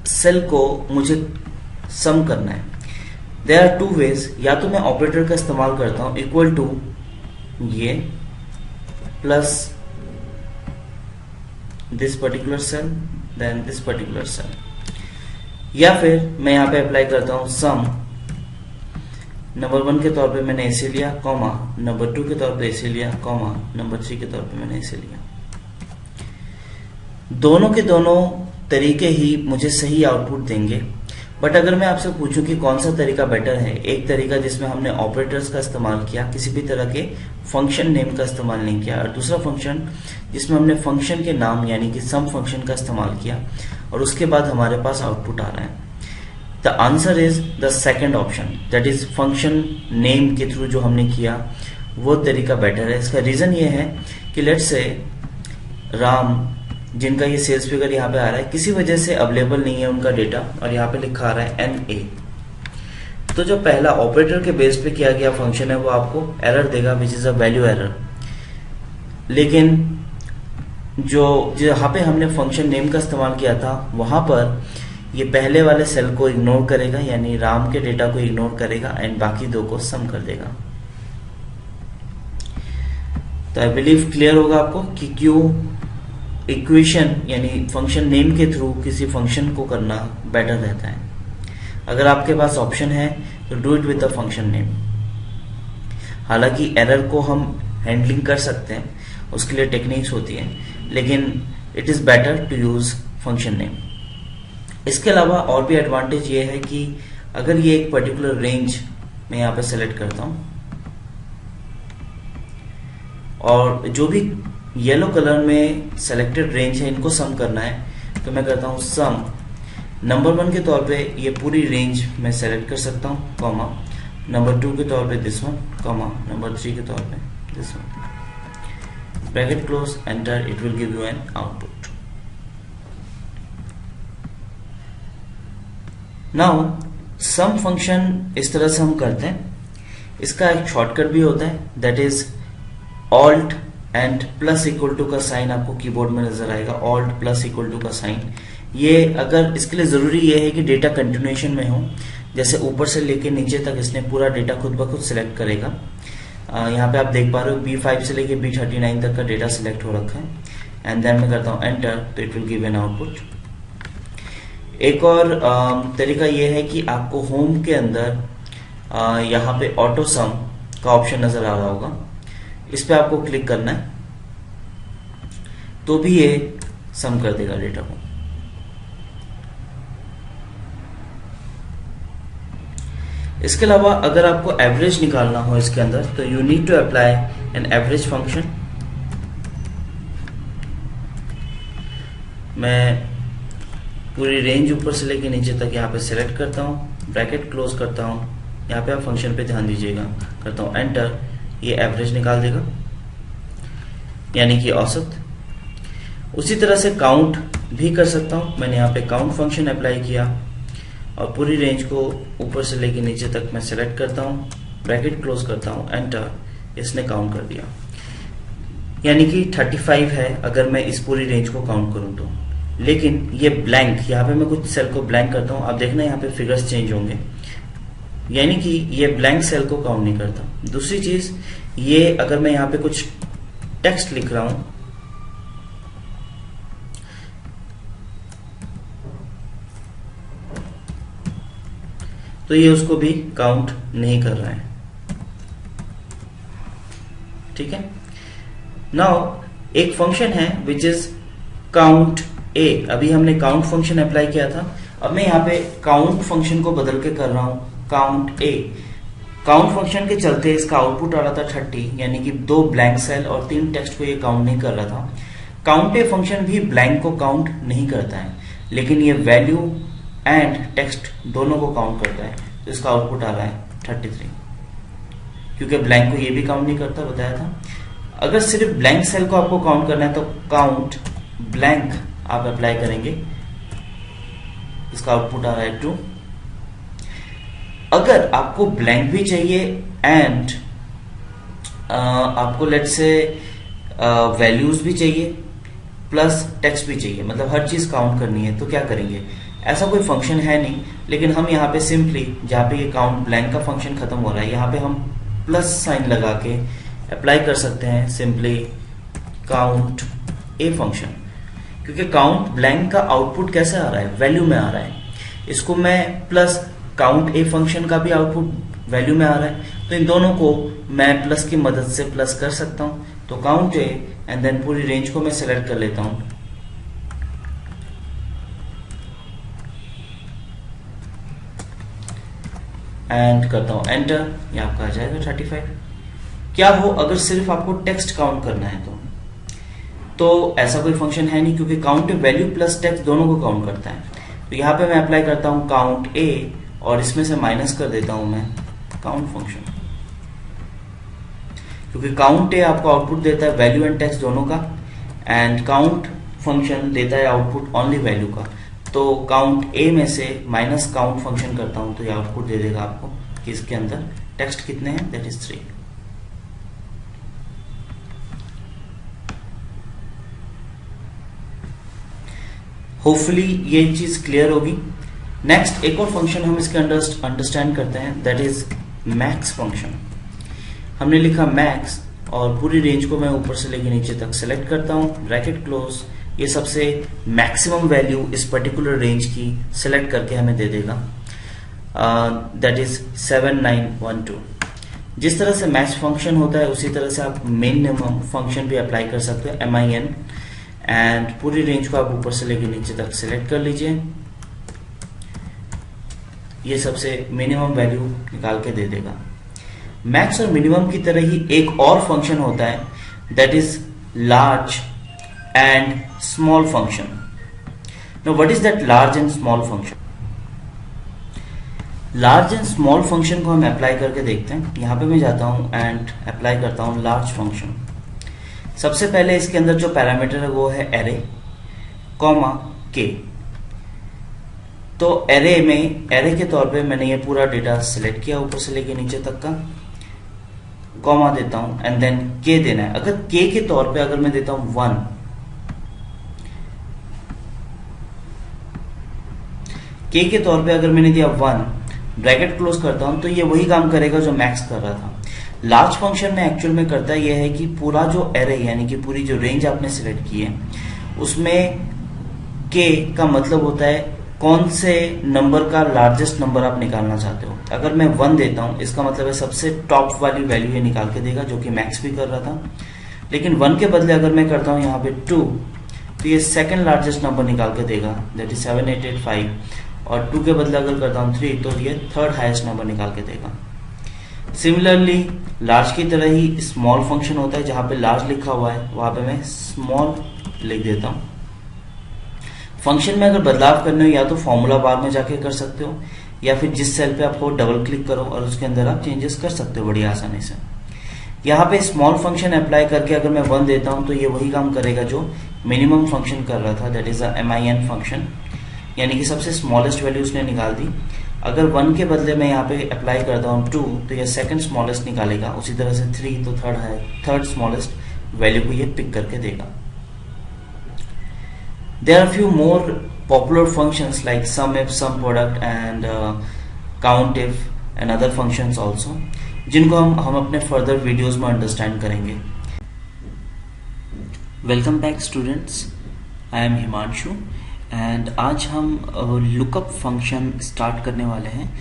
S2: cell को मुझे सम करना है। देयर आर 2 वेज, या तो मैं ऑपरेटर का इस्तेमाल करता हूं इक्वल टू ये plus this particular cell then this particular cell, या फिर मैं यहां पे अप्लाई करता हूं सम। नंबर 1 के तौर पे मैंने इसे लिया, कॉमा, नंबर 2 के तौर पे इसे लिया, कॉमा, नंबर 3 के तौर पे मैंने इसे लिया। दोनों के दोनों तरीके ही मुझे सही आउटपुट देंगे, बट अगर मैं आपसे पूछूं कि कौन सा तरीका बेटर है, एक तरीका जिसमें हमने ऑपरेटर्स का इस्तेमाल किया, किसी भी तरह के फंक्शन नेम का इस्तेमाल नहीं किया, और दूसरा फंक्शन जिसमें हमने फंक्शन के नाम यानी कि सम फंक्शन का इस्तेमाल किया, और उसके बाद हमारे पास आउटपुट आ रहा है। The answer is the second option, that is function name के थ्रू जो हमने किया वो तरीका बेटर है। इसका रीजन ये है कि लेट्स से राम, जिनका ये सेल्स फिगर यहाँ पे आ रहा है, किसी वजह से अवेलेबल नहीं है उनका डेटा, और यहाँ पे लिखा आ रहा है NA, तो जो पहला ऑपरेटर के बेस पे किया गया फंक्शन है वो आपको एरर देगा, which is a value error. लेकिन जो यहाँ पे हमने फंक्शन नेम का इस्तेमाल किया था, वहां पर ये पहले वाले सेल को इग्नोर करेगा, यानी राम के डेटा को इग्नोर करेगा, एंड बाकी 2 को सम कर देगा। तो आई बिलीव क्लियर होगा आपको कि क्यों इक्वेशन यानी फंक्शन नेम के थ्रू किसी फंक्शन को करना बेटर रहता है। अगर आपके पास ऑप्शन है तो do it with the function name. हालांकि एरर को हम हैंडलिंग कर सकते हैं, उसके लिए टेक्निक्स होती हैं, लेकिन it is better to use function name. इसके अलावा और भी एडवांटेज ये है कि अगर ये एक पर्टिकुलर रेंज मैं यहाँ पे सेलेक्ट करता हूँ, और जो भी येलो कलर में सेलेक्टेड रेंज है इनको सम करना है, तो मैं करता हूँ सम नंबर 1 के तौर पे ये पूरी रेंज मैं सेलेक्ट कर सकता हूँ, कॉमा नंबर 2 के तौर पे दिस वन, कॉमा नंबर 3 के तौर पे this one, bracket close, enter, it will give you an output. Now some function इस तरह से हम करते हैं, इसका एक शॉर्टकट भी होता है, that is alt and plus equal to का साइन आपको कीबोर्ड में नजर आएगा, ऑल्ट प्लस इक्वल टू का साइन। ये अगर इसके लिए जरूरी ये है कि डेटा कंटिन्यूएशन में हो, जैसे ऊपर से लेके नीचे तक इसने पूरा डेटा खुद ब खुद सिलेक्ट करेगा। यहाँ पे आप देख पा रहे हो B5 से लेके B39 तक का डेटा सिलेक्ट हो रखा है, एंड देन मैं करता हूँ एंटर, तो it will give an output. एक और तरीका ये है कि आपको होम के अंदर यहाँ पे ऑटो सम का ऑप्शन नजर आ रहा होगा, इस पे आपको क्लिक करना है, तो भी ये सम कर देगा डेटा को। इसके अलावा अगर आपको एवरेज निकालना हो इसके अंदर, तो you need to apply an average function. मैं पूरी रेंज ऊपर से लेके नीचे तक यहाँ पे सिलेक्ट करता हूँ, ब्रैकेट क्लोज करता हूँ, यहाँ पे आप फंक्शन पे ध्यान दीजिएगा, करता हूँ एंटर, ये एवरेज निकाल देगा, यानी कि औसत। उसी तरह से काउंट भी कर सकता हूँ, मैंने यहाँ पे काउंट फंक्शन अप्लाई किया और पूरी रेंज को ऊपर से लेके नीचे तक मैं सेलेक्ट करता हूँ, ब्रैकेट क्लोज करता हूँ, एंटर, इसने काउंट कर दिया, यानी कि 35 है अगर मैं इस पूरी रेंज को काउंट करूँ तो। लेकिन ये ब्लैंक, यहाँ पे मैं कुछ सेल को ब्लैंक करता हूँ, आप देखना यहाँ पे फिगर्स चेंज होंगे, यानी कि ये ब्लैंक सेल को काउंट नहीं करता। दूसरी चीज, ये अगर मैं यहाँ पे कुछ टेक्स्ट लिख रहा हूं, तो ये उसको भी काउंट नहीं कर रहा है, ठीक है। नाउ एक फंक्शन है विच इज काउंट ए, अभी हमने काउंट फंक्शन अप्लाई किया था, अब मैं यहाँ पे काउंट फंक्शन को बदल के कर रहा हूं काउंट ए। काउंट फंक्शन के चलते इसका आउटपुट आ रहा था 30, यानी कि 2 ब्लैंक सेल और 3 टेक्स्ट को ये काउंट नहीं कर रहा था। काउंट ए फंक्शन भी ब्लैंक को काउंट नहीं करता है, लेकिन ये वैल्यू एंड टेक्स्ट दोनों को काउंट करता है, तो इसका आउटपुट आ रहा है 33, क्योंकि ब्लैंक को ये भी काउंट नहीं करता, बताया था। अगर सिर्फ ब्लैंक सेल को आपको काउंट करना है तो काउंट ब्लैंक आप अप्लाई करेंगे, इसका आउटपुट आ रहा है 2। अगर आपको ब्लैंक भी चाहिए एंड आपको लेट से वैल्यूज भी चाहिए प्लस टेक्स्ट भी चाहिए, मतलब हर चीज काउंट करनी है, तो क्या करेंगे? ऐसा कोई फंक्शन है नहीं, लेकिन हम यहाँ पे सिंपली जहाँ पे ये काउंट ब्लैंक का फंक्शन खत्म हो रहा है, यहाँ पे हम प्लस साइन लगा के अप्लाई कर सकते हैं सिंपली काउंट ए फंक्शन, क्योंकि काउंट ब्लैंक का आउटपुट कैसे आ रहा है? वैल्यू में आ रहा है। इसको मैं प्लस काउंट ए फंक्शन का भी आउटपुट वैल्यू में आ रहा है, तो इन दोनों को मैं प्लस की मदद से प्लस कर सकता हूं। तो काउंट ए एंड देन पूरी रेंज को मैं सेलेक्ट कर लेता हूं, एंड करता हूं एंटर, ये आपका आ जाएगा 35। क्या हो अगर सिर्फ आपको टेक्स्ट काउंट करना है तो ऐसा कोई फंक्शन है नहीं, क्योंकि काउंट वैल्यू प्लस टेक्स्ट दोनों को काउंट करता है। तो यहां पे मैं अप्लाई करता हूं काउंट ए और इसमें से माइनस कर देता हूं मैं काउंट फंक्शन, क्योंकि काउंट ए आपको आउटपुट देता है वैल्यू एंड टेक्स्ट दोनों का, एंड काउंट फंक्शन देता है आउटपुट ओनली वैल्यू का। तो काउंट ए में से माइनस काउंट फंक्शन करता हूं तो ये आउटपुट दे देगा आपको कि इसके अंदर टेक्स्ट कितने हैं, दैट इज 3। होपफुली ये चीज क्लियर होगी। नेक्स्ट एक और फंक्शन हम इसके अंदर अंडरस्टैंड करते हैं, दैट इज मैक्स फंक्शन। हमने लिखा मैक्स और पूरी रेंज को मैं ऊपर से लेके नीचे तक सेलेक्ट करता हूं, ब्रैकेट क्लोज, ये सबसे मैक्सिमम वैल्यू इस पर्टिकुलर रेंज की सेलेक्ट करके हमें दे देगा, दैट इज 7912। जिस तरह से मैच फंक्शन होता है उसी तरह से आप मिनिमम फंक्शन भी अप्लाई कर सकते हो, MIN, एंड पूरी रेंज को आप ऊपर से लेके नीचे तक सेलेक्ट कर लीजिए, ये सबसे मिनिमम वैल्यू निकाल के दे देगा। मैक्स और मिनिमम की तरह ही एक और फंक्शन होता है, that is large and small function. Now what is that large and small function? Large and small function को हम अप्लाई करके देखते हैं। यहां पे मैं जाता हूं एंड अप्लाई करता हूं लार्ज फंक्शन। सबसे पहले इसके अंदर जो पैरामीटर है वो है एरे कॉमा के। तो एरे में, एरे के तौर पे मैंने ये पूरा डेटा सिलेक्ट किया ऊपर से लेके नीचे तक का, कॉमा देता हूं एंड देन के देना है। अगर के के तौर पे अगर मैं देता हूं 1, के तौर पे अगर मैंने दिया 1, ब्रैकेट क्लोज करता हूं, तो ये वही काम करेगा जो मैक्स कर रहा था। लार्ज फंक्शन में एक्चुअल में करता यह है कि पूरा जो एरे यानी कि पूरी जो रेंज आपने सिलेक्ट की है उसमें के का मतलब होता है कौन से नंबर का लार्जेस्ट नंबर आप निकालना चाहते हो। अगर मैं 1 देता हूं, इसका मतलब है सबसे टॉप वाली वैल्यू ये निकाल के देगा, जो कि मैक्स भी कर रहा था। लेकिन 1 के बदले अगर मैं करता हूं यहाँ पे 2, तो ये सेकंड लार्जेस्ट नंबर निकाल के देगा, दैट इज 7885। और 2 के बदले अगर करता हूं 3, तो ये थर्ड हाईएस्ट नंबर निकाल के देगा। सिमिलरली लार्ज की तरह ही स्मॉल फंक्शन होता है, जहां पे लार्ज लिखा हुआ है वहां पे मैं स्मॉल लिख देता हूं। फंक्शन में अगर बदलाव करने हो या तो फॉर्मूला बार में जाके कर सकते हो, या फिर जिस सेल पे आपको डबल क्लिक करो और उसके अंदर आप चेंजेस कर सकते हो बड़ी आसानी से। यहाँ पे स्मॉल फंक्शन अप्लाई करके अगर मैं 1 देता हूं, तो ये वही काम करेगा जो मिनिमम फंक्शन कर रहा था, that is a MIN function, यानी कि सबसे स्मॉलेस्ट वैल्यू उसने निकाल दी। अगर 1 के बदले मैं यहाँ पे अप्लाई करता हूँ 2, तो ये सेकंड स्मॉलेस्ट निकालेगा। उसी तरह से 3 तो थर्ड स्मॉलेस्ट वैल्यू को ये पिक करके देगा। There are few more popular functions like SUMIF, SUMPRODUCT and COUNTIF and other functions also, जिनको हम अपने फर्दर वीडियोस में अंडरस्टैंड करेंगे। Welcome back students, I am Himanshu and आज हम लुकअप फंक्शन स्टार्ट करने वाले हैं।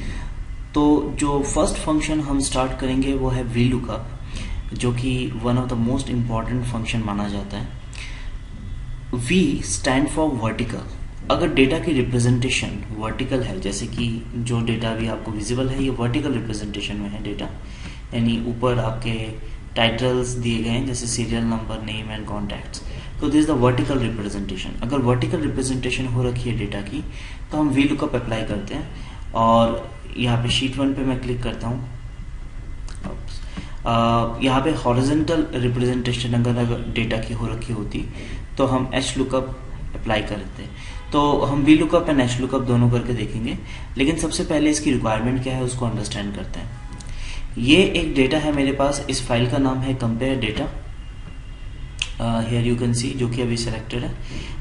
S2: तो जो फर्स्ट फंक्शन हम स्टार्ट करेंगे वो है VLOOKUP, जो कि one of the most important function माना जाता है। V stand for vertical. अगर डेटा की रिप्रेजेंटेशन वर्टिकल है, जैसे कि जो डेटा भी आपको विजिबल है ये वर्टिकल रिप्रेजेंटेशन में है डेटा, यानी ऊपर आपके टाइटल्स दिए गए हैं जैसे serial number, name and contacts, तो this is the vertical representation. अगर वर्टिकल रिप्रेजेंटेशन हो रखी है डेटा की तो हम VLOOKUP अप्लाई करते हैं। और यहाँ पे शीट 1 पे मैं क्लिक करता हूँ। यहाँ पे हॉरिजॉन्टल रिप्रेजेंटेशन अगर डेटा की हो रखी होती तो हम HLOOKUP अप्लाई करते हैं। तो हम VLOOKUP एंड HLOOKUP दोनों करके देखेंगे, लेकिन सबसे पहले इसकी रिक्वायरमेंट क्या है उसको अंडरस्टैंड करते हैं। ये एक डेटा है मेरे पास, इस फाइल का नाम है compare data, here you can see, जो कि अभी सिलेक्टेड है।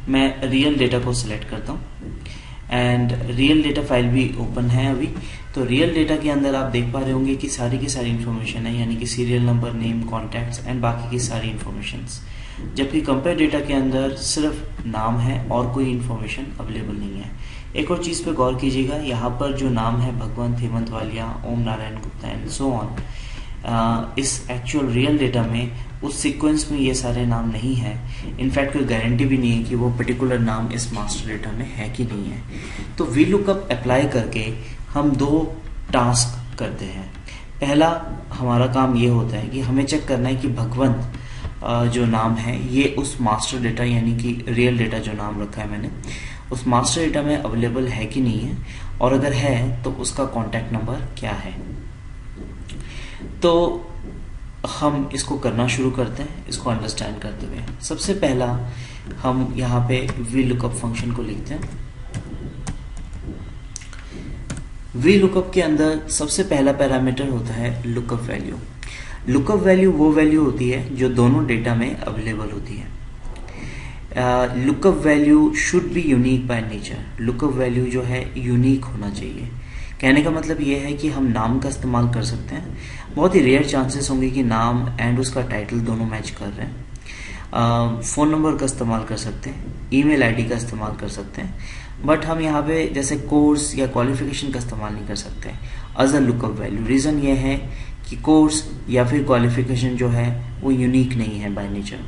S2: मैं रियल डेटा को सिलेक्ट करता हूँ एंड रियल डेटा फाइल भी ओपन है अभी। तो रियल डेटा के अंदर आप देख पा रहे होंगे कि सारी की सारी इन्फॉर्मेशन है, यानी कि serial number, name, contacts and बाकी की सारी इन्फॉर्मेशंस। जबकि कंपेयर डेटा के अंदर सिर्फ नाम है और कोई इन्फॉर्मेशन अवेलेबल नहीं है। एक और चीज़ पे गौर कीजिएगा, यहाँ पर जो नाम है Bhagwant, Hemant Walia, Om Narayan Gupta and so on, इस एक्चुअल रियल डेटा में उस सीक्वेंस में ये सारे नाम नहीं है। इनफैक्ट कोई गारंटी भी नहीं है कि वो पर्टिकुलर नाम इस मास्टर डेटा में है कि नहीं है। तो VLOOKUP अप्लाई करके हम 2 टास्क करते हैं। पहला हमारा काम ये होता है कि हमें चेक करना है कि भगवंत जो नाम है ये उस मास्टर डेटा यानी कि रियल डेटा जो नाम रखा है मैंने उस मास्टर डेटा में अवेलेबल है कि नहीं है, और अगर है तो उसका कॉन्टैक्ट नंबर क्या है। तो हम इसको करना शुरू करते हैं, इसको अंडरस्टैंड करते हुए। सबसे पहला हम यहाँ पे VLOOKUP फंक्शन को लिखते हैं। VLOOKUP के अंदर सबसे पहला पैरामीटर होता है लुकअप वैल्यू। लुकअप वैल्यू वो वैल्यू होती है जो दोनों डेटा में अवेलेबल होती है। Lookup value should be unique by nature. Lookup value जो है यूनिक होना चाहिए। कहने का मतलब ये है कि हम नाम का इस्तेमाल कर सकते हैं, बहुत ही रेयर चांसेस होंगे कि नाम एंड उसका टाइटल दोनों मैच कर रहे हैं। फ़ोन नंबर का इस्तेमाल कर सकते हैं, ईमेल आईडी का इस्तेमाल कर सकते हैं, बट हम यहाँ पे जैसे कोर्स या क्वालिफिकेशन का इस्तेमाल नहीं कर सकते as a lookup value. Reason ये है कि कोर्स या फिर क्वालिफिकेशन जो है वो यूनिक नहीं है बाय नेचर।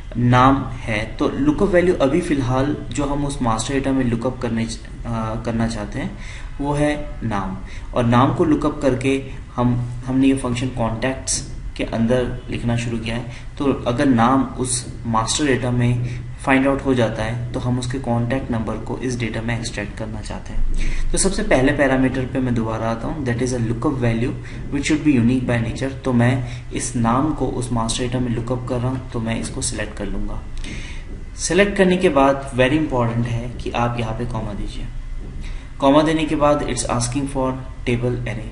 S2: नाम है, तो लुकअप वैल्यू अभी फिलहाल जो हम उस मास्टर डेटा में लुकअप करना चाहते हैं वो है नाम। और नाम को लुकअप करके हमने ये फंक्शन कॉन्टैक्ट्स के अंदर लिखना शुरू किया है। तो अगर नाम उस मास्टर डेटा में फाइंड आउट हो जाता है तो हम उसके कॉन्टैक्ट नंबर को इस डेटा में एक्सट्रैक्ट करना चाहते हैं। तो सबसे पहले पैरामीटर पे मैं दोबारा आता हूँ, that is a lookup value which should be unique by nature. तो मैं इस नाम को उस मास्टर डेटा में लुकअप कर रहा हूँ, तो मैं इसको सिलेक्ट कर लूंगा। सिलेक्ट करने के बाद वेरी इंपॉर्टेंट है कि आप यहाँ पे कॉमा दीजिए। कॉमा देने के बाद it's asking for table array,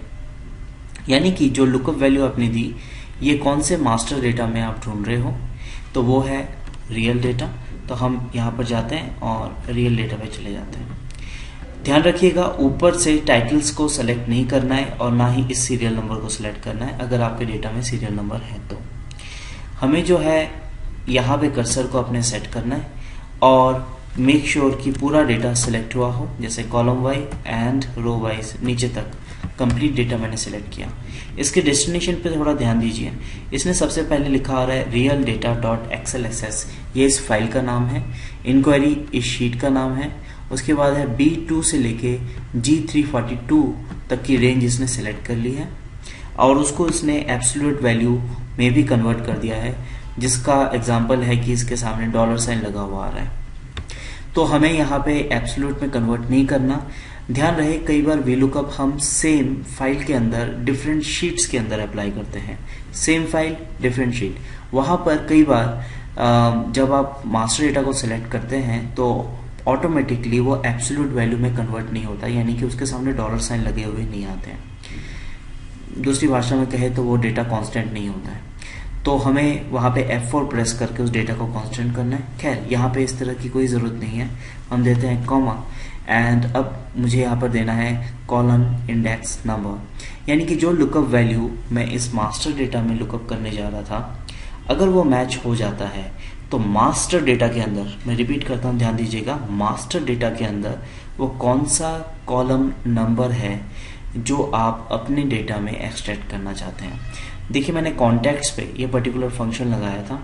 S2: यानी कि जो लुकअप वैल्यू आपने दी ये कौन से मास्टर डेटा में आप ढूंढ रहे हो, तो वो है रियल डेटा। तो हम यहाँ पर जाते हैं और रियल डेटा पे चले जाते हैं। ध्यान रखिएगा ऊपर से टाइटल्स को सेलेक्ट नहीं करना है और ना ही इस सीरियल नंबर को सिलेक्ट करना है अगर आपके डेटा में सीरियल नंबर है। तो हमें जो है यहाँ पे कर्सर को अपने सेट करना है और मेक श्योर कि पूरा डेटा सिलेक्ट हुआ हो, जैसे column wise and row wise नीचे तक कंप्लीट डेटा मैंने सिलेक्ट किया। इसके डेस्टिनेशन पे थोड़ा ध्यान दीजिए। इसने सबसे पहले लिखा आ रहा है रियल डेटा डॉट XLSS, ये इस फाइल का नाम है। इंक्वायरी इस शीट का नाम है। उसके बाद है B2 से लेके G342 तक की रेंज इसने सेलेक्ट कर ली है और उसको इसने एब्सोल्यूट वैल्यू में भी कन्वर्ट कर दिया है, जिसका एग्जाम्पल है कि इसके सामने डॉलर साइन लगा हुआ आ रहा है। तो हमें यहाँ पे एब्सोल्यूट में कन्वर्ट नहीं करना। ध्यान रहे कई बार VLOOKUP हम सेम फाइल के अंदर डिफरेंट शीट्स के अंदर अप्लाई करते हैं। सेम फाइल डिफरेंट शीट, वहां पर कई बार जब आप मास्टर डेटा को सिलेक्ट करते हैं तो ऑटोमेटिकली वो एब्सोल्यूट वैल्यू में कन्वर्ट नहीं होता, यानी कि उसके सामने डॉलर साइन लगे हुए नहीं आते हैं। दूसरी भाषा में कहे तो वो डेटा कांस्टेंट नहीं होता है। तो हमें वहाँ पे F4 प्रेस करके उस डेटा को कांस्टेंट करना है। खैर यहाँ पे इस तरह की कोई ज़रूरत नहीं है, हम देते हैं कॉमा एंड अब मुझे यहाँ पर देना है कॉलम इंडेक्स नंबर, यानी कि जो लुकअप वैल्यू मैं इस मास्टर डेटा में लुकअप करने जा रहा था अगर वो मैच हो जाता है तो मास्टर डेटा के अंदर, मैं रिपीट करता हूँ ध्यान दीजिएगा, मास्टर डेटा के अंदर वो कौन सा कॉलम नंबर है जो आप अपने डेटा में एक्सट्रैक्ट करना चाहते हैं। देखिए मैंने कॉन्टैक्ट्स पे ये पर्टिकुलर फंक्शन लगाया था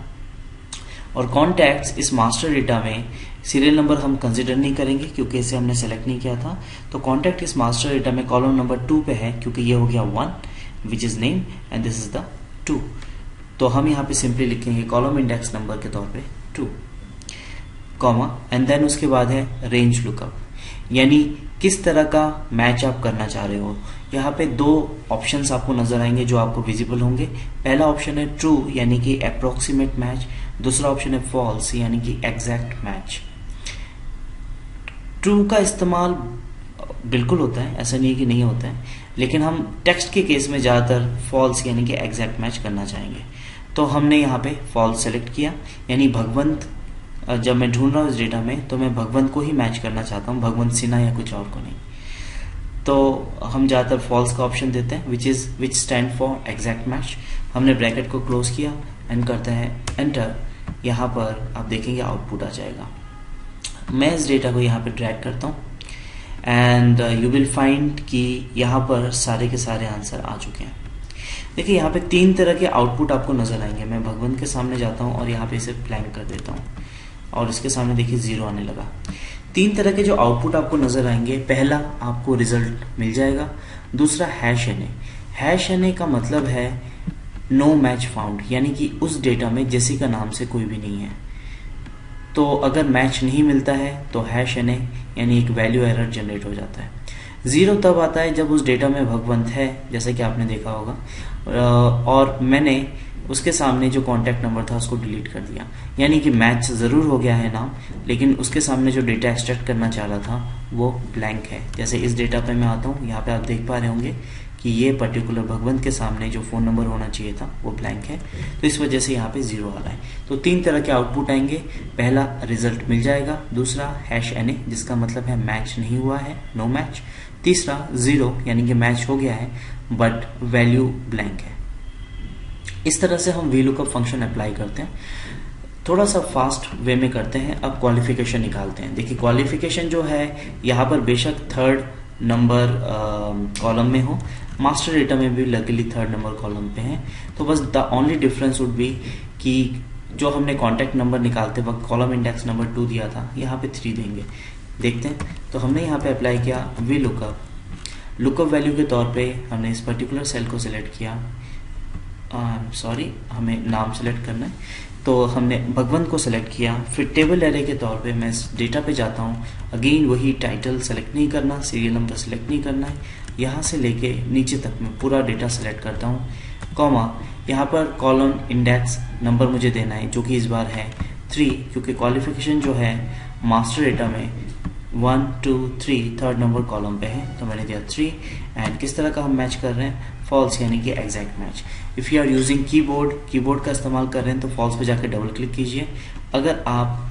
S2: और कॉन्टैक्ट्स इस मास्टर डेटा में सीरियल नंबर हम कंसिडर नहीं करेंगे क्योंकि इसे हमने सेलेक्ट नहीं किया था। तो कॉन्टैक्ट इस मास्टर डेटा में कॉलम नंबर 2 पे है क्योंकि ये हो गया 1 which is name and this is the 2। तो हम यहाँ पे सिंपली लिखेंगे कॉलम इंडेक्स नंबर के तौर पे 2 कॉमा एंड देन उसके बाद है रेंज लुकअप, यानी किस तरह का मैच आप करना चाह रहे हो। यहाँ पे दो ऑप्शंस आपको नजर आएंगे जो आपको विजिबल होंगे। पहला ऑप्शन है ट्रू यानी कि अप्रोक्सीमेट मैच, दूसरा ऑप्शन है फॉल्स यानी कि एग्जैक्ट मैच। ट्रू का इस्तेमाल बिल्कुल होता है, ऐसा नहीं कि नहीं होता है, लेकिन हम टेक्स्ट के केस में ज़्यादातर फॉल्स यानी कि एग्जैक्ट मैच करना चाहेंगे। तो हमने यहाँ पे फॉल्स सेलेक्ट किया, यानी भगवंत जब मैं ढूंढ रहा हूँ इस डेटा में तो मैं भगवंत को ही मैच करना चाहता हूँ, भगवंत सिन्हा या कुछ और को नहीं। तो हम ज़्यादातर फॉल्स का ऑप्शन देते हैं विच स्टैंड फॉर एग्जैक्ट मैच। हमने ब्रैकेट को क्लोज किया एंड करते हैं एंटर। यहाँ पर आप देखेंगे आउटपुट आ जाएगा। मैं इस डेटा को यहाँ पे ड्रैग करता हूँ एंड यू विल फाइंड कि यहाँ पर सारे के सारे आंसर आ चुके हैं। देखिए यहाँ पे 3 तरह के आउटपुट आपको नजर आएंगे। मैं भगवंत के सामने जाता हूँ और यहाँ पे इसे ब्लैंक कर देता हूँ और इसके सामने देखिए 0 आने लगा। 3 तरह के जो आउटपुट आपको नजर आएंगे, पहला आपको रिजल्ट मिल जाएगा, दूसरा #NA का मतलब है नो मैच फाउंड, यानी कि उस डेटा में जेसिका नाम से कोई भी नहीं है। तो अगर मैच नहीं मिलता है तो #NA यानी एक वैल्यू एरर जनरेट हो जाता है। 0 तब आता है जब उस डेटा में भगवंत है, जैसे कि आपने देखा होगा, और मैंने उसके सामने जो कॉन्टैक्ट नंबर था उसको डिलीट कर दिया, यानी कि मैच ज़रूर हो गया है नाम, लेकिन उसके सामने जो डेटा एक्सट्रैक्ट करना चाह रहा था वो ब्लैंक है। जैसे इस डेटा पे मैं आता हूँ, यहाँ पे आप देख पा रहे होंगे कि ये पर्टिकुलर भगवंत के सामने जो फ़ोन नंबर होना चाहिए था वो ब्लैंक है, तो इस वजह से यहाँ पे 0 आ रहा है। तो 3 तरह के आउटपुट आएंगे, पहला रिजल्ट मिल जाएगा, दूसरा #NA जिसका मतलब है मैच नहीं हुआ है, नो मैच, तीसरा 0 यानी कि मैच हो गया है बट वैल्यू ब्लैंक है। इस तरह से हम VLOOKUP फंक्शन अप्लाई करते हैं। थोड़ा सा फास्ट वे में करते हैं। अब क्वालिफिकेशन निकालते हैं। देखिए क्वालिफिकेशन जो है यहाँ पर बेशक 3rd नंबर कॉलम में हो, मास्टर डेटा में भी लकीली 3rd नंबर कॉलम पे है, तो बस the only difference would be कि जो हमने कॉन्टैक्ट नंबर निकालते वक्त कॉलम इंडेक्स नंबर 2 दिया था, यहाँ पे 3 देंगे। देखते हैं, तो हमने यहाँ पे अप्लाई किया वी लुकअप वैल्यू के तौर पे हमने इस पर्टिकुलर सेल को सिलेक्ट किया। सॉरी, हमें नाम सेलेक्ट करना है, तो हमने भगवंत को सिलेक्ट किया। फिर टेबल एरे के तौर पे मैं इस डेटा पे जाता हूँ, अगेन वही टाइटल सेलेक्ट नहीं करना, सीरियल नंबर सेलेक्ट नहीं करना है, यहाँ से लेके नीचे तक मैं पूरा डेटा सेलेक्ट करता हूँ, कॉमा यहाँ पर कॉलम इंडेक्स नंबर मुझे देना है जो कि इस बार है 3, क्योंकि क्वालिफिकेशन जो है मास्टर डेटा में 1 2 3 थर्ड नंबर कॉलम पे है, तो मैंने दिया 3। एंड किस तरह का हम मैच कर रहे हैं, फॉल्स, यानी कि exact match. If you are using keyboard का इस्तेमाल कर रहे हैं तो फॉल्स पे जाकर डबल क्लिक कीजिए। अगर आप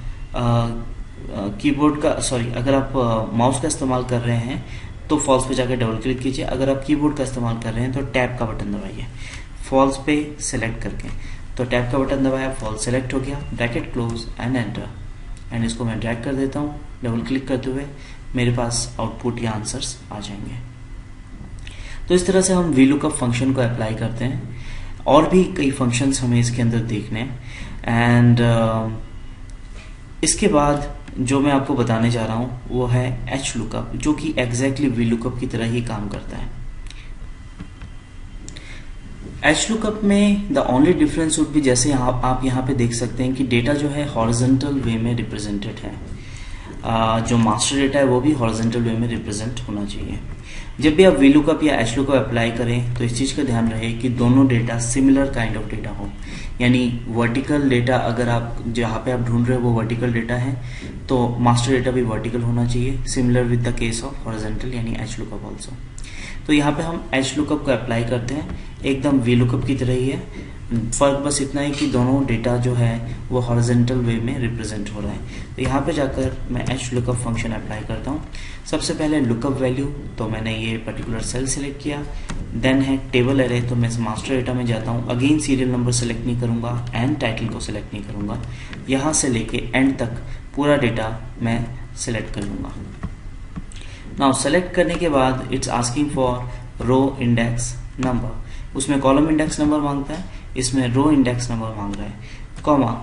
S2: अगर आप माउस का इस्तेमाल कर रहे हैं तो फॉल्स पे जाकर डबल क्लिक कीजिए। अगर आप कीबोर्ड का इस्तेमाल कर रहे हैं तो टैब का बटन दबाइए फॉल्स पे सेलेक्ट करके, तो टैब का बटन दबाया, फॉल्स सेलेक्ट हो गया, bracket close and enter. And इसको मैं ड्रैग कर देता हूँ, डबल क्लिक करते हुए मेरे पास आउटपुट या आंसर्स आ जाएंगे। तो इस तरह से हम VLOOKUP फंक्शन को अप्लाई करते हैं। और भी कई फंक्शंस हमें इसके अंदर देखने हैं। एंड इसके बाद जो मैं आपको बताने जा रहा हूँ वो है HLOOKUP, जो कि एग्जैक्टली VLOOKUP की तरह ही काम करता है। HLOOKUP में द ओनली डिफरेंस वुड भी, जैसे आप यहाँ पे देख सकते हैं कि डेटा जो है हॉरिजॉन्टल वे में रिप्रेजेंटेड है। जो मास्टर डेटा है वो भी हॉरिजॉन्टल वे में रिप्रेजेंट होना चाहिए। जब भी आप VLOOKUP या HLOOKUP अप्लाई करें तो इस चीज़ का ध्यान रहे कि दोनों data similar kind of data हो, यानी वर्टिकल डेटा अगर आप जहाँ पे आप ढूंढ रहे हो वो वर्टिकल डेटा है तो मास्टर डेटा भी वर्टिकल होना चाहिए, similar with the case of horizontal यानी HLOOKUP ऑल्सो। तो यहाँ पे हम HLOOKUP को अप्लाई करते हैं, एकदम VLOOKUP की तरह ही है। फर्क बस इतना है कि दोनों डेटा जो है वो हॉरिजॉन्टल वे में रिप्रेजेंट हो रहा है। तो यहाँ पे जाकर मैं HLOOKUP फंक्शन अप्लाई करता हूँ। सबसे पहले लुकअप वैल्यू, तो मैंने ये पर्टिकुलर सेल सेलेक्ट किया। देन है टेबल एरे, तो मैं मास्टर डेटा में जाता हूँ, अगेन सीरियल नंबर सेलेक्ट नहीं करूँगा एंड टाइटल को सिलेक्ट नहीं करूँगा, यहाँ से लेके एंड तक पूरा डेटा मैं सिलेक्ट कर लूँगा। नाउ सेलेक्ट करने के बाद it's asking for row index number, उसमें कॉलम इंडेक्स नंबर मांगता है, इसमें रो इंडेक्स नंबर मांग रहा है, कॉमा,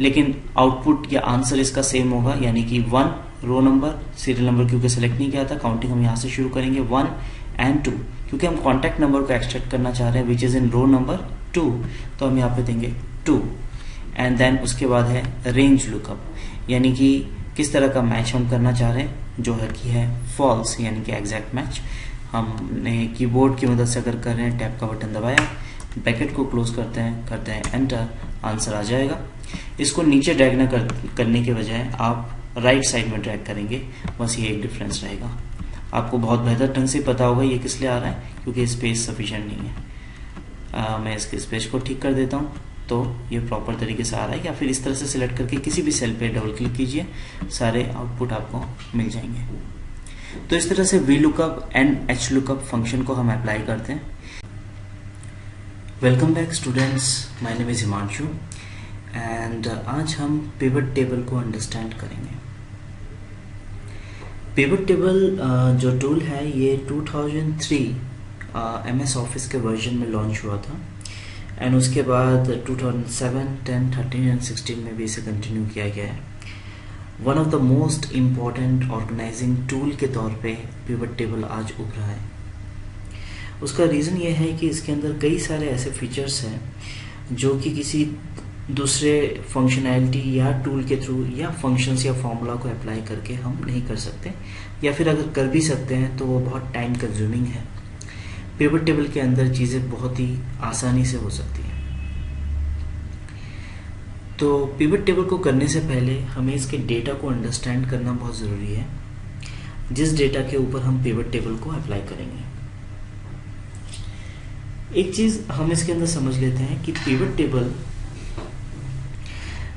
S2: लेकिन आउटपुट या आंसर इसका सेम होगा, यानी कि 1 रो नंबर, सीरियल नंबर क्योंकि सेलेक्ट नहीं किया था, काउंटिंग हम यहाँ से शुरू करेंगे 1 एंड 2, क्योंकि हम कॉन्टैक्ट नंबर को एक्सट्रैक्ट करना चाह रहे हैं which is in row number 2, तो हम यहाँ पे देंगे 2। एंड देन उसके बाद है रेंज लुकअप, यानी कि किस तरह का मैच हम करना चाह रहे हैं, जो है कि है फॉल्स, यानी कि एग्जैक्ट मैच। हमने कीबोर्ड की मदद से अगर कर रहे हैं, टैब का बटन दबाया, ब्रैकेट को क्लोज करते हैं एंटर, आंसर आ जाएगा। इसको नीचे ड्रैग न करने के बजाय आप राइट साइड में ड्रैग करेंगे, बस ये एक डिफरेंस रहेगा। आपको बहुत बेहतर ढंग से पता होगा ये किस लिए आ रहा है, क्योंकि स्पेस सफिशिएंट नहीं है। मैं इसके स्पेस को ठीक कर देता हूँ तो ये प्रॉपर तरीके से आ रहा है, या फिर इस तरह से सिलेक्ट करके किसी भी सेल पे डबल क्लिक कीजिए, सारे आउटपुट आपको मिल जाएंगे। तो इस तरह से VLOOKUP एंड HLOOKUP फंक्शन को हम अप्लाई करते हैं। Welcome back students, my name is Himanshu and आज हम पिवट टेबल को अंडरस्टैंड करेंगे। पिवट टेबल जो टूल है ये 2003 MS ऑफिस के वर्जन में लॉन्च हुआ था एंड उसके बाद 2007, 10, 13 एंड 16 में भी इसे कंटिन्यू किया गया है। One of the most important organizing tool के तौर पे पिवट टेबल आज उभरा है। उसका रीज़न ये है कि इसके अंदर कई सारे ऐसे फीचर्स हैं जो कि किसी दूसरे फंक्शनैलिटी या टूल के थ्रू या फंक्शंस या फॉर्मूला को अप्लाई करके हम नहीं कर सकते, या फिर अगर कर भी सकते हैं तो वो बहुत टाइम कंज्यूमिंग है। पिवट टेबल के अंदर चीज़ें बहुत ही आसानी से हो सकती हैं। तो पिवट टेबल को करने से पहले हमें इसके डेटा को अंडरस्टैंड करना बहुत ज़रूरी है, जिस डेटा के ऊपर हम पिवट टेबल को अप्लाई करेंगे। एक चीज़ हम इसके अंदर समझ लेते हैं कि पिवट टेबल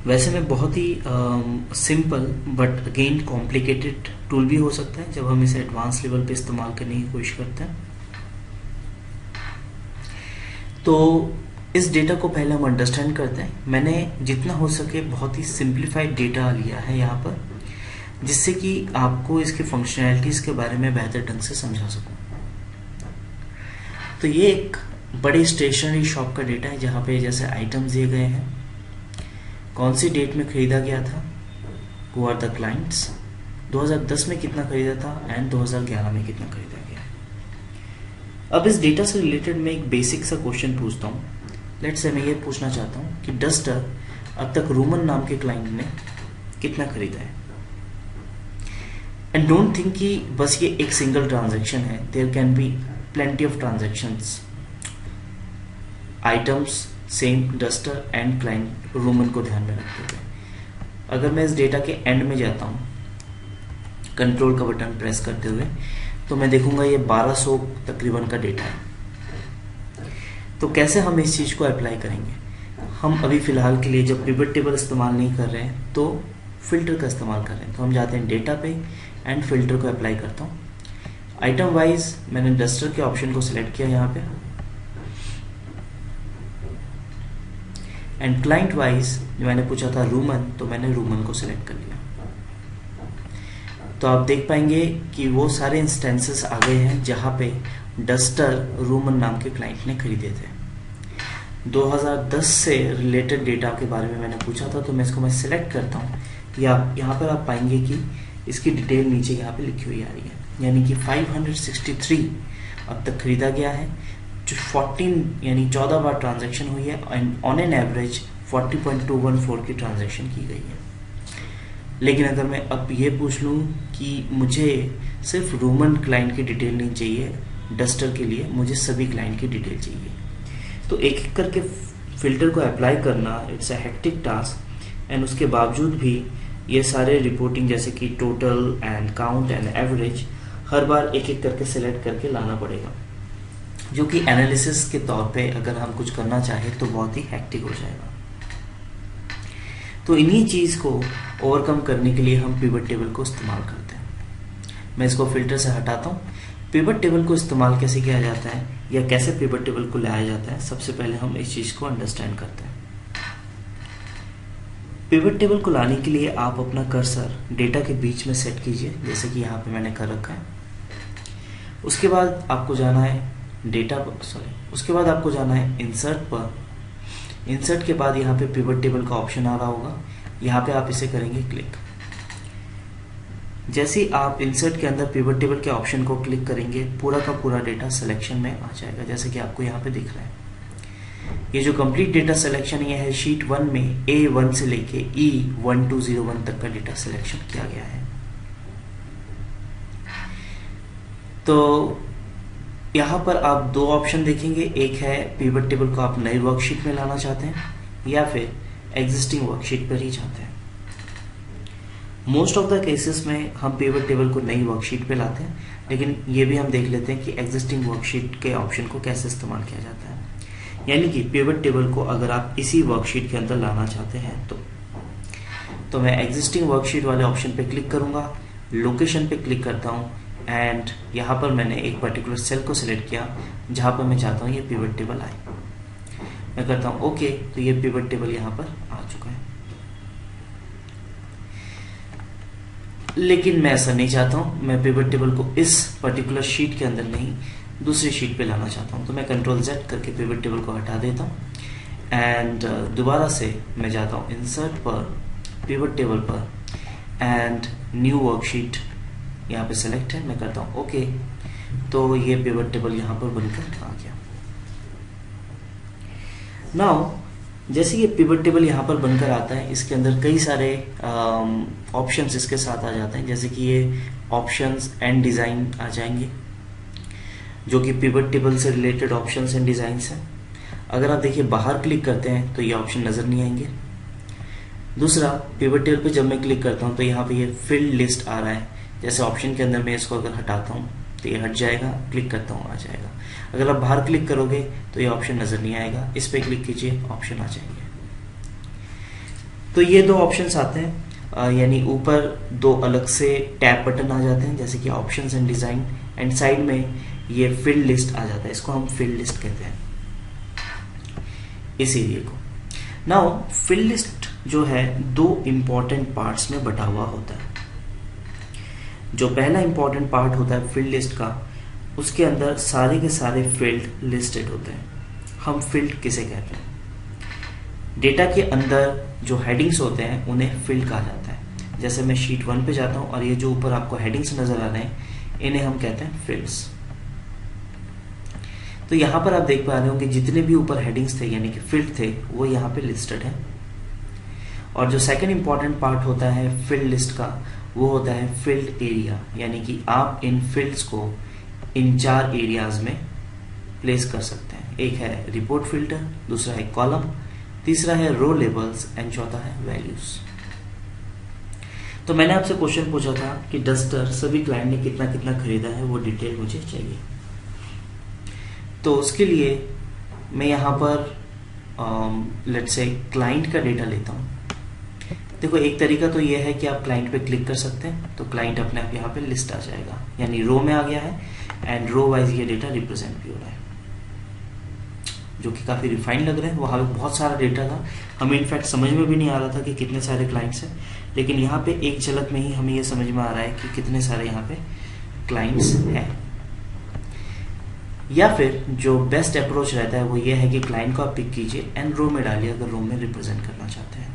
S2: वैसे में बहुत ही simple but again complicated tool भी हो सकता है जब हम इसे एडवांस लेवल पे इस्तेमाल करने की कोशिश करते हैं। तो इस डेटा को पहले हम अंडरस्टैंड करते हैं। मैंने जितना हो सके बहुत ही सिंप्लीफाइड डेटा लिया है यहाँ पर, जिससे कि आपको इसके फंक्शनैलिटीज़ के बारे में बेहतर ढंग से समझा सकूँ। तो ये एक बड़े स्टेशनरी शॉप का डेटा है जहाँ पे जैसे आइटम्स दिए गए हैं, कौन सी डेट में खरीदा गया था, हु आर द क्लाइंट्स, 2010 में कितना खरीदा था एंड 2011 में कितना खरीदा गया। अब इस डेटा से रिलेटेड मैं एक बेसिक सा क्वेश्चन पूछता हूँ। लेट्स से मैं ये पूछना चाहता हूँ कि डस्टर अब तक रोमन नाम के क्लाइंट ने कितना खरीदा है। एंड डोंट थिंक कि बस ये एक सिंगल ट्रांजैक्शन है, there can be plenty of transactions, items same duster and client roman को ध्यान में रखते हुए। अगर मैं इस डेटा के एंड में जाता हूँ कंट्रोल का बटन प्रेस करते हुए, तो मैं देखूंगा ये 1200 तकरीबन का डेटा है। तो कैसे हम इस चीज़ को अप्लाई करेंगे, हम अभी फ़िलहाल के लिए जब पिवट टेबल इस्तेमाल नहीं कर रहे हैं तो फिल्टर का इस्तेमाल कर रहे हैं। तो हम जाते हैं डेटा पे एंड फिल्टर को अप्लाई करता हूँ। आइटम वाइज मैंने डस्टर के ऑप्शन को सिलेक्ट किया यहाँ पे, एंड क्लाइंट वाइज मैंने पूछा था रूमन, तो मैंने रूमन को सिलेक्ट कर लिया। तो आप देख पाएंगे कि वो सारे इंस्टेंसेस आ गए हैं जहाँ पे डस्टर रूमन नाम के क्लाइंट ने खरीदे थे। 2010 से रिलेटेड डेटा के बारे में मैंने पूछा था, तो मैं इसको सिलेक्ट करता हूँ। या यहाँ पर आप पाएंगे कि इसकी डिटेल नीचे यहाँ पे लिखी हुई आ रही है, यानी कि 563 अब तक खरीदा गया है, जो 14 यानी 14 बार ट्रांजैक्शन हुई है एंड ऑन एन एवरेज 40.214 की ट्रांजैक्शन की गई है। लेकिन अगर मैं अब ये पूछ लूँ कि मुझे सिर्फ रोमन क्लाइंट की डिटेल नहीं चाहिए, डस्टर के लिए मुझे सभी क्लाइंट की डिटेल चाहिए, तो एक एक करके फिल्टर को अप्लाई करना it's a hectic task. And उसके बावजूद भी ये सारे रिपोर्टिंग जैसे कि total and count and average हर बार एक एक करके सिलेक्ट करके लाना पड़ेगा, जो कि एनालिसिस के तौर पे अगर हम कुछ करना चाहें तो बहुत ही हेक्टिक हो जाएगा। तो इन्हीं चीज़ को ओवरकम करने के लिए हम पिवट टेबल को इस्तेमाल करते हैं। मैं इसको फिल्टर से हटाता हूँ। पिवट टेबल को इस्तेमाल कैसे किया जाता है या कैसे पिवट टेबल को लाया जाता है, सबसे पहले हम इस चीज़ को अंडरस्टैंड करते हैं। पिवट टेबल को लाने के लिए आप अपना कर्सर डेटा के बीच में सेट कीजिए, जैसे कि यहाँ पे मैंने कर रखा है। उसके बाद आपको जाना है उसके बाद आपको जाना है इंसर्ट पर। इंसर्ट के बाद यहाँ पे पिवट टेबल का ऑप्शन आ रहा होगा, यहाँ पे आप इसे करेंगे क्लिक। जैसे ही आप इंसर्ट के अंदर पिवट टेबल के ऑप्शन को क्लिक करेंगे, पूरा का पूरा डेटा सिलेक्शन में आ जाएगा, जैसे कि आपको यहाँ पे दिख रहा है। ये जो कंप्लीट डेटा सिलेक्शन ये है शीट 1 में A1 से लेके E1201 तक का डेटा सिलेक्शन किया गया है। तो यहाँ पर आप दो ऑप्शन देखेंगे, एक है पिवट टेबल को आप नई वर्कशीट में लाना चाहते हैं या फिर एग्जिस्टिंग वर्कशीट पर ही चाहते हैं। मोस्ट ऑफ द केसेस में हम पिवट टेबल को नई वर्कशीट पे लाते हैं, लेकिन ये भी हम देख लेते हैं कि एग्जिस्टिंग वर्कशीट के ऑप्शन को कैसे इस्तेमाल किया जाता है। यानी कि पिवट टेबल को अगर आप इसी वर्कशीट के अंदर लाना चाहते हैं तो मैं एग्जिस्टिंग वर्कशीट वाले ऑप्शन पे क्लिक करूंगा, लोकेशन पे क्लिक करता हूँ एंड यहाँ पर मैंने एक पर्टिकुलर सेल को सिलेक्ट किया जहाँ पर मैं चाहता हूँ ये पिवट टेबल आए। मैं करता हूँ ओके, तो ये पिवट टेबल यहाँ पर आ चुका है। लेकिन मैं ऐसा नहीं चाहता हूँ, मैं पिवट टेबल को इस पर्टिकुलर शीट के अंदर नहीं दूसरी शीट पे लाना चाहता हूँ। तो मैं कंट्रोल Z करके पिवट टेबल को हटा देता हूँ एंड दोबारा से मैं जाता हूँ इंसर्ट पर, पिवट टेबल पर एंड न्यू वर्कशीट यहाँ पे सेलेक्ट है। मैं करता हूँ ओके, तो ये पिवट टेबल यहाँ पर बनकर आ गया। नाउ जैसे ये पिवट टेबल यहाँ पर बनकर आता है, इसके अंदर कई सारे ऑप्शंस इसके साथ आ जाते हैं, जैसे कि ये ऑप्शंस एंड डिज़ाइन आ जाएंगे, जो कि पिवट टेबल से रिलेटेड ऑप्शंस एंड डिज़ाइंस हैं। अगर आप देखिए बाहर क्लिक करते हैं तो ये ऑप्शन नज़र नहीं आएंगे। दूसरा, पिवट टेबल पे जब मैं क्लिक करता हूँ तो यहाँ पे ये फील्ड लिस्ट आ रहा है, जैसे ऑप्शन के अंदर मैं इसको अगर हटाता हूँ तो ये हट जाएगा, क्लिक करता हूँ आ जाएगा। अगर आप बाहर क्लिक करोगे तो ये ऑप्शन नज़र नहीं आएगा, इस पर क्लिक कीजिए ऑप्शन आ जाएंगे। तो ये दो ऑप्शंस आते हैं, यानी ऊपर दो अलग से टैब बटन आ जाते हैं, जैसे कि options and design, and side में ये फील्ड लिस्ट आ जाता है, इसको हम फील्ड लिस्ट कहते हैं इस एरिया को। नाउ फील्ड लिस्ट जो है दो इंपॉर्टेंट पार्ट्स में बटा हुआ होता है। जो पहला इंपॉर्टेंट पार्ट होता है फील्ड लिस्ट का, उसके अंदर सारे के सारे फील्ड लिस्टेड होते हैं। हम फील्ड किसे कहते हैं? डेटा के अंदर जो हेडिंग्स होते हैं उन्हें फील्ड कहा जाता है। जैसे मैं शीट 1 पे जाता हूँ और ये जो ऊपर आपको हेडिंग्स नजर आ रहे हैं इन्हें हम कहते हैं फील्ड्स। तो यहाँ पर आप देख पा रहे हो कि जितने भी ऊपर हेडिंग्स थे यानी कि फील्ड थे वो यहाँ पे लिस्टेड है। और जो सेकंड इंपॉर्टेंट पार्ट होता है फील्ड लिस्ट का वो होता है फील्ड एरिया, यानी कि आप इन फील्ड्स को इन 4 एरियाज में प्लेस कर सकते हैं। एक है रिपोर्ट फिल्टर, दूसरा है कॉलम, तीसरा है रो लेबल्स एंड चौथा है वैल्यूज। तो मैंने आपसे क्वेश्चन पूछा था कि डस्टर सभी क्लाइंट ने कितना कितना खरीदा है वो डिटेल मुझे चाहिए। तो उसके लिए मैं यहाँ पर लेट्स से क्लाइंट का डेटा लेता हूँ। देखो एक तरीका तो ये है कि आप क्लाइंट पे क्लिक कर सकते हैं तो क्लाइंट अपने आप यहाँ पे लिस्ट आ जाएगा, यानी रो में आ गया है एंड रो वाइज ये डेटा रिप्रेजेंट भी हो रहा है, जो कि काफ़ी रिफाइंड लग रहा है। वहाँ पे बहुत सारा डेटा था, हमें इनफैक्ट समझ में भी नहीं आ रहा था कि कितने सारे क्लाइंट्स हैं, लेकिन यहाँ पे एक झलक में ही हमें ये समझ में आ रहा है कि कितने सारे यहाँ पे क्लाइंट्स हैं। या फिर जो बेस्ट अप्रोच रहता है वो ये है कि क्लाइंट को आप पिक कीजिए एंड रो में डालिए अगर रो में रिप्रेजेंट करना चाहते हैं।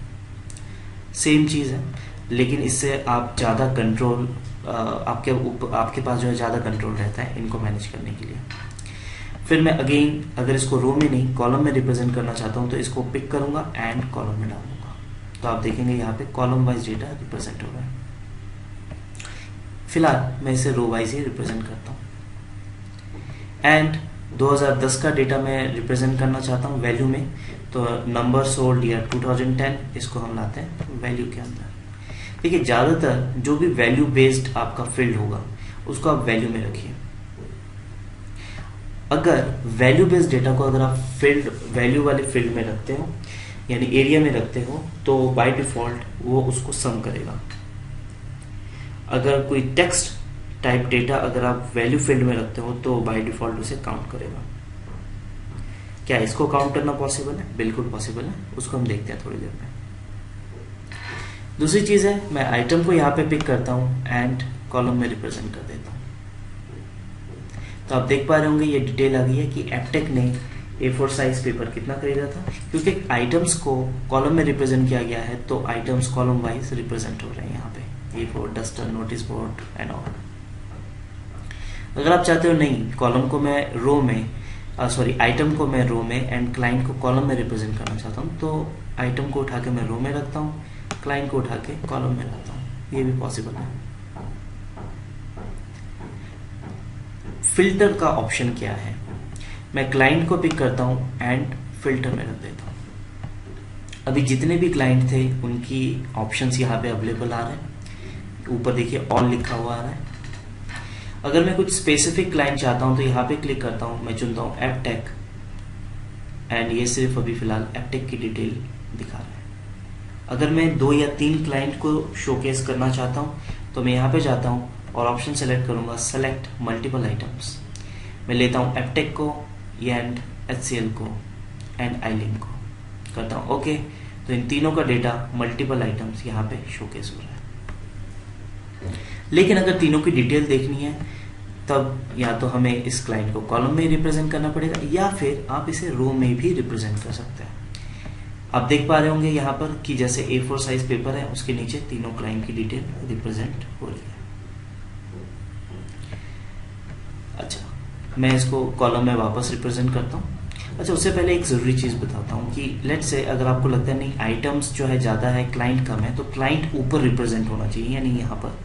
S2: सेम चीज़ है, लेकिन इससे आप ज़्यादा कंट्रोल आपके पास जो है ज़्यादा कंट्रोल रहता है इनको मैनेज करने के लिए। फिर मैं अगेन अगर इसको रो में नहीं कॉलम में रिप्रेजेंट करना चाहता हूँ तो इसको पिक करूंगा एंड कॉलम में डालूंगा, तो आप देखेंगे यहाँ पे कॉलम वाइज डेटा रिप्रेजेंट हो रहा है। फिलहाल मैं इसे रो वाइज ही रिप्रेजेंट करता हूँ। एंड 2010 का डेटा मैं रिप्रेजेंट करना चाहता हूँ वैल्यू में, तो नंबर सोल्ड ईयर 2010 इसको हम लाते हैं वैल्यू के अंदर। देखिए ज़्यादातर जो भी वैल्यू बेस्ड आपका फील्ड होगा उसको आप वैल्यू में रखिए। अगर वैल्यू बेस्ड डेटा को अगर आप फील्ड वैल्यू वाले फील्ड में रखते हो यानी एरिया में रखते हो तो बाय डिफॉल्ट वो उसको सम करेगा। अगर कोई टेक्स्ट टाइप डेटा अगर आप वैल्यू फील्ड में रखते हो तो बाय डिफॉल्ट उसे काउंट करेगा। क्या इसको काउंट करना पॉसिबल है? बिल्कुल पॉसिबल है, उसको हम देखते हैं थोड़ी देर में। दूसरी चीज है मैं आइटम को यहाँ पे पिक करता हूँ एंड कॉलम में रिप्रेजेंट कर देता हूँ। तो आप देख पा रहे होंगे ये डिटेल आ गई है कि एप्टेक ने A4 साइज पेपर कितना खरीदा था, क्योंकि आइटम्स को कॉलम में रिप्रेजेंट किया गया है तो आइटम्स कॉलम वाइज रिप्रेजेंट हो रहे हैं यहाँ पे A4 duster notice board and all. अगर आप चाहते हो नहीं कॉलम को मैं रो में आइटम को मैं रो में एंड क्लाइंट को कॉलम में रिप्रेजेंट करना चाहता हूँ तो आइटम को उठा के मैं रो में रखता हूँ, क्लाइंट को उठा के कॉलम में रखता हूँ, ये भी पॉसिबल है। फिल्टर का ऑप्शन क्या है? मैं क्लाइंट को पिक करता हूँ एंड फिल्टर में रख देता हूँ। अभी जितने भी क्लाइंट थे उनकी ऑप्शंस यहाँ पे अवेलेबल आ रहे हैं, ऊपर देखिए ऑल लिखा हुआ आ रहा है। अगर मैं कुछ स्पेसिफिक क्लाइंट चाहता हूँ तो यहाँ पे क्लिक करता हूँ, मैं चुनता हूँ एप्टेक एंड ये सिर्फ अभी फिलहाल एप्टेक की डिटेल दिखा रहा है। अगर मैं 2 या 3 क्लाइंट को शोकेस करना चाहता हूँ तो मैं यहाँ पे जाता हूँ और ऑप्शन सेलेक्ट करूंगा सेलेक्ट मल्टीपल आइटम्स। मैं लेता हूँ एप्टेक को एंड HCL को एंड आईलिंक को, करता हूँ ओके। तो इन तीनों का डेटा मल्टीपल आइटम्स यहाँ पे शोकेस हो रहा है। लेकिन अगर तीनों की डिटेल देखनी है तब या तो हमें इस क्लाइंट को कॉलम में रिप्रेजेंट करना पड़ेगा या फिर आप इसे रो में भी रिप्रेजेंट कर सकते हैं। आप देख पा रहे होंगे यहाँ पर कि जैसे A4 साइज पेपर है उसके नीचे तीनों क्लाइंट की डिटेल रिप्रेजेंट हो रही है। अच्छा मैं इसको कॉलम में वापस रिप्रेजेंट करता हूँ। अच्छा उससे पहले एक ज़रूरी चीज़ बताता हूँ कि लेट्स से अगर आपको लगता है नहीं आइटम्स जो है ज़्यादा है क्लाइंट कम है तो क्लाइंट ऊपर रिप्रेजेंट होना चाहिए यानी यहाँ पर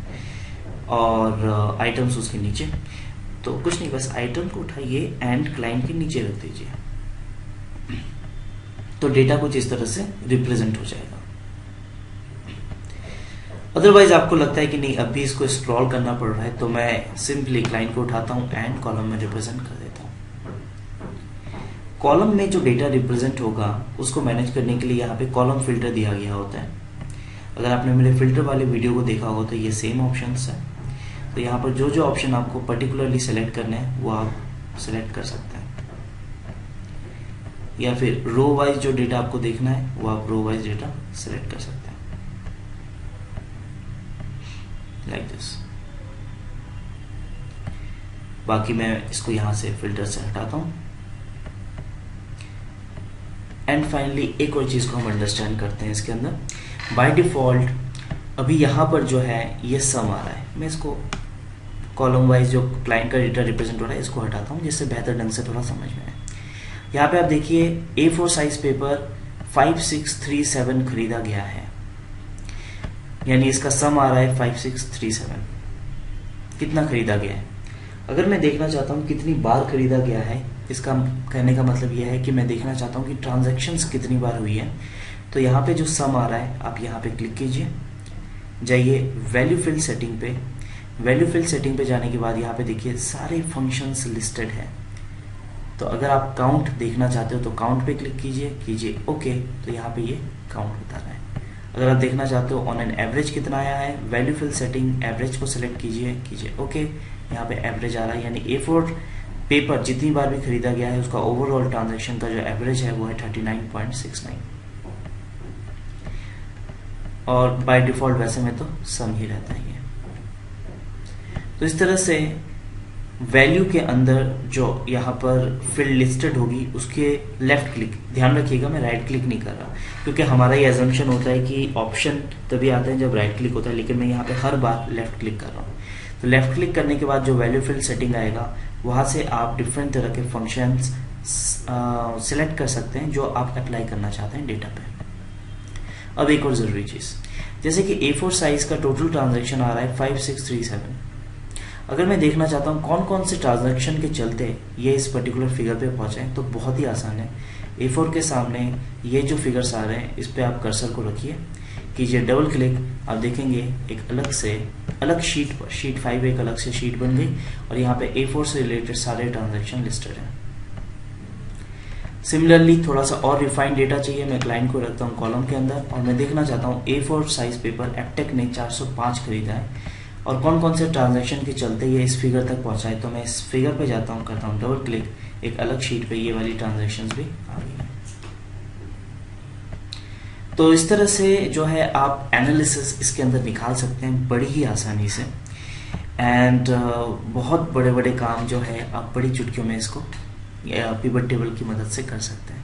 S2: और आइटम्स उसके नीचे। तो कुछ नहीं बस आइटम को उठाइए एंड क्लाइंट के नीचे रख दीजिए तो डेटा कुछ इस तरह से रिप्रेजेंट हो जाएगा। अदरवाइज आपको लगता है कि नहीं अब भी इसको स्क्रॉल करना पड़ रहा है तो मैं सिंपली क्लाइंट को उठाता हूं एंड कॉलम में रिप्रेजेंट कर देता हूं। कॉलम में जो डेटा रिप्रेजेंट होगा उसको मैनेज करने के लिए यहाँ पे कॉलम फिल्टर दिया गया होता है। अगर आपने मेरे फिल्टर वाले वीडियो को देखा होगा तो ये सेम ऑप्शंस है। तो यहाँ पर जो जो ऑप्शन आपको पर्टिकुलरली सेलेक्ट करने हैं वो आप सेलेक्ट कर सकते हैं या फिर रो वाइज जो डेटा आपको देखना है वो आप रो वाइज डेटा सेलेक्ट कर सकते हैं लाइक दिस। बाकी मैं इसको यहां से फिल्टर से हटाता हूं एंड फाइनली एक और चीज़ को हम अंडरस्टैंड करते हैं इसके अंदर। बाय डिफ़ॉल्ट अभी यहाँ पर जो है ये सम आ रहा है, मैं इसको कॉलम वाइज जो क्लाइंट का डेटा रिप्रेजेंट हो रहा है इसको हटाता हूँ जिससे बेहतर ढंग से थोड़ा समझ में आए। यहाँ पे आप देखिए A4 साइज पेपर 5637 खरीदा गया है, यानी इसका सम आ रहा है 5637। कितना खरीदा गया है? अगर मैं देखना चाहता हूँ कितनी बार खरीदा गया है, इसका कहने का मतलब यह है कि मैं देखना चाहता हूँ कि ट्रांजैक्शंस कितनी बार हुई है। तो यहाँ पे जो सम आ रहा है आप यहाँ पे क्लिक कीजिए, जाइए वैल्यू फिल सेटिंग पे। वैल्यू फिल सेटिंग पे जाने के बाद यहाँ पे देखिए सारे फंक्शंस लिस्टेड है। तो अगर आप काउंट देखना चाहते हो तो काउंट पे क्लिक कीजिए ओके, तो यहाँ पे ये काउंट बता रहा है। अगर आप देखना चाहते हो ऑन एन एवरेज कितना आया है, वैल्यू फिल सेटिंग एवरेज को सिलेक्ट कीजिए ओके, यहाँ पे एवरेज आ रहा है, यानी A4 पेपर जितनी बार भी खरीदा गया है उसका ओवरऑल ट्रांजैक्शन का जो एवरेज है वो है 39.69। और बाय डिफॉल्ट वैसे में तो सम ही रहता है ये। तो इस तरह से वैल्यू के अंदर जो यहाँ पर फील्ड लिस्टेड होगी उसके लेफ्ट क्लिक, ध्यान रखिएगा मैं राइट क्लिक नहीं कर रहा क्योंकि हमारा ये एजम्पशन होता है कि ऑप्शन तभी आते हैं जब राइट क्लिक होता है, लेकिन मैं यहाँ पे हर बार लेफ्ट क्लिक कर रहा हूँ। तो लेफ्ट क्लिक करने के बाद जो वैल्यू फील्ड सेटिंग आएगा वहाँ से आप डिफरेंट तरह के फंक्शंस सिलेक्ट कर सकते हैं जो आप अप्लाई करना चाहते हैं डेटा पे। अब एक और ज़रूरी चीज़, जैसे कि A4 साइज का टोटल ट्रांजैक्शन आ रहा है 5637। अगर मैं देखना चाहता हूँ कौन कौन से ट्रांजैक्शन के चलते ये इस पर्टिकुलर फिगर पे पहुँचे तो बहुत ही आसान है। A4 के सामने ये जो फिगर्स आ रहे हैं इस पर आप कर्सर को रखिए, कीजिए डबल क्लिक, आप देखेंगे एक अलग शीट पर, शीट 5 एक अलग से शीट बन गई और यहाँ पे A4 से रिलेटेड सारे ट्रांजैक्शन लिस्टेड हैं। सिमिलरली थोड़ा सा और रिफाइंड डेटा चाहिए, मैं क्लाइंट को रखता हूँ कॉलम के अंदर और मैं देखना चाहता हूँ A4 साइज पेपर एप्टेक ने 405 खरीदा है और कौन कौन से ट्रांजैक्शन के चलते ये इस फिगर तक पहुँचा है। तो मैं इस फिगर पे जाता हूँ, करता हूँ डबल क्लिक, एक अलग शीट पे ये वाली ट्रांजैक्शंस भी आ गई है। तो इस तरह से जो है आप एनालिसिस इसके अंदर निकाल सकते हैं बड़ी ही आसानी से एंड बहुत बड़े बड़े काम जो है आप बड़ी चुटकियों में इसको पिवट टेबल की मदद से कर सकते हैं।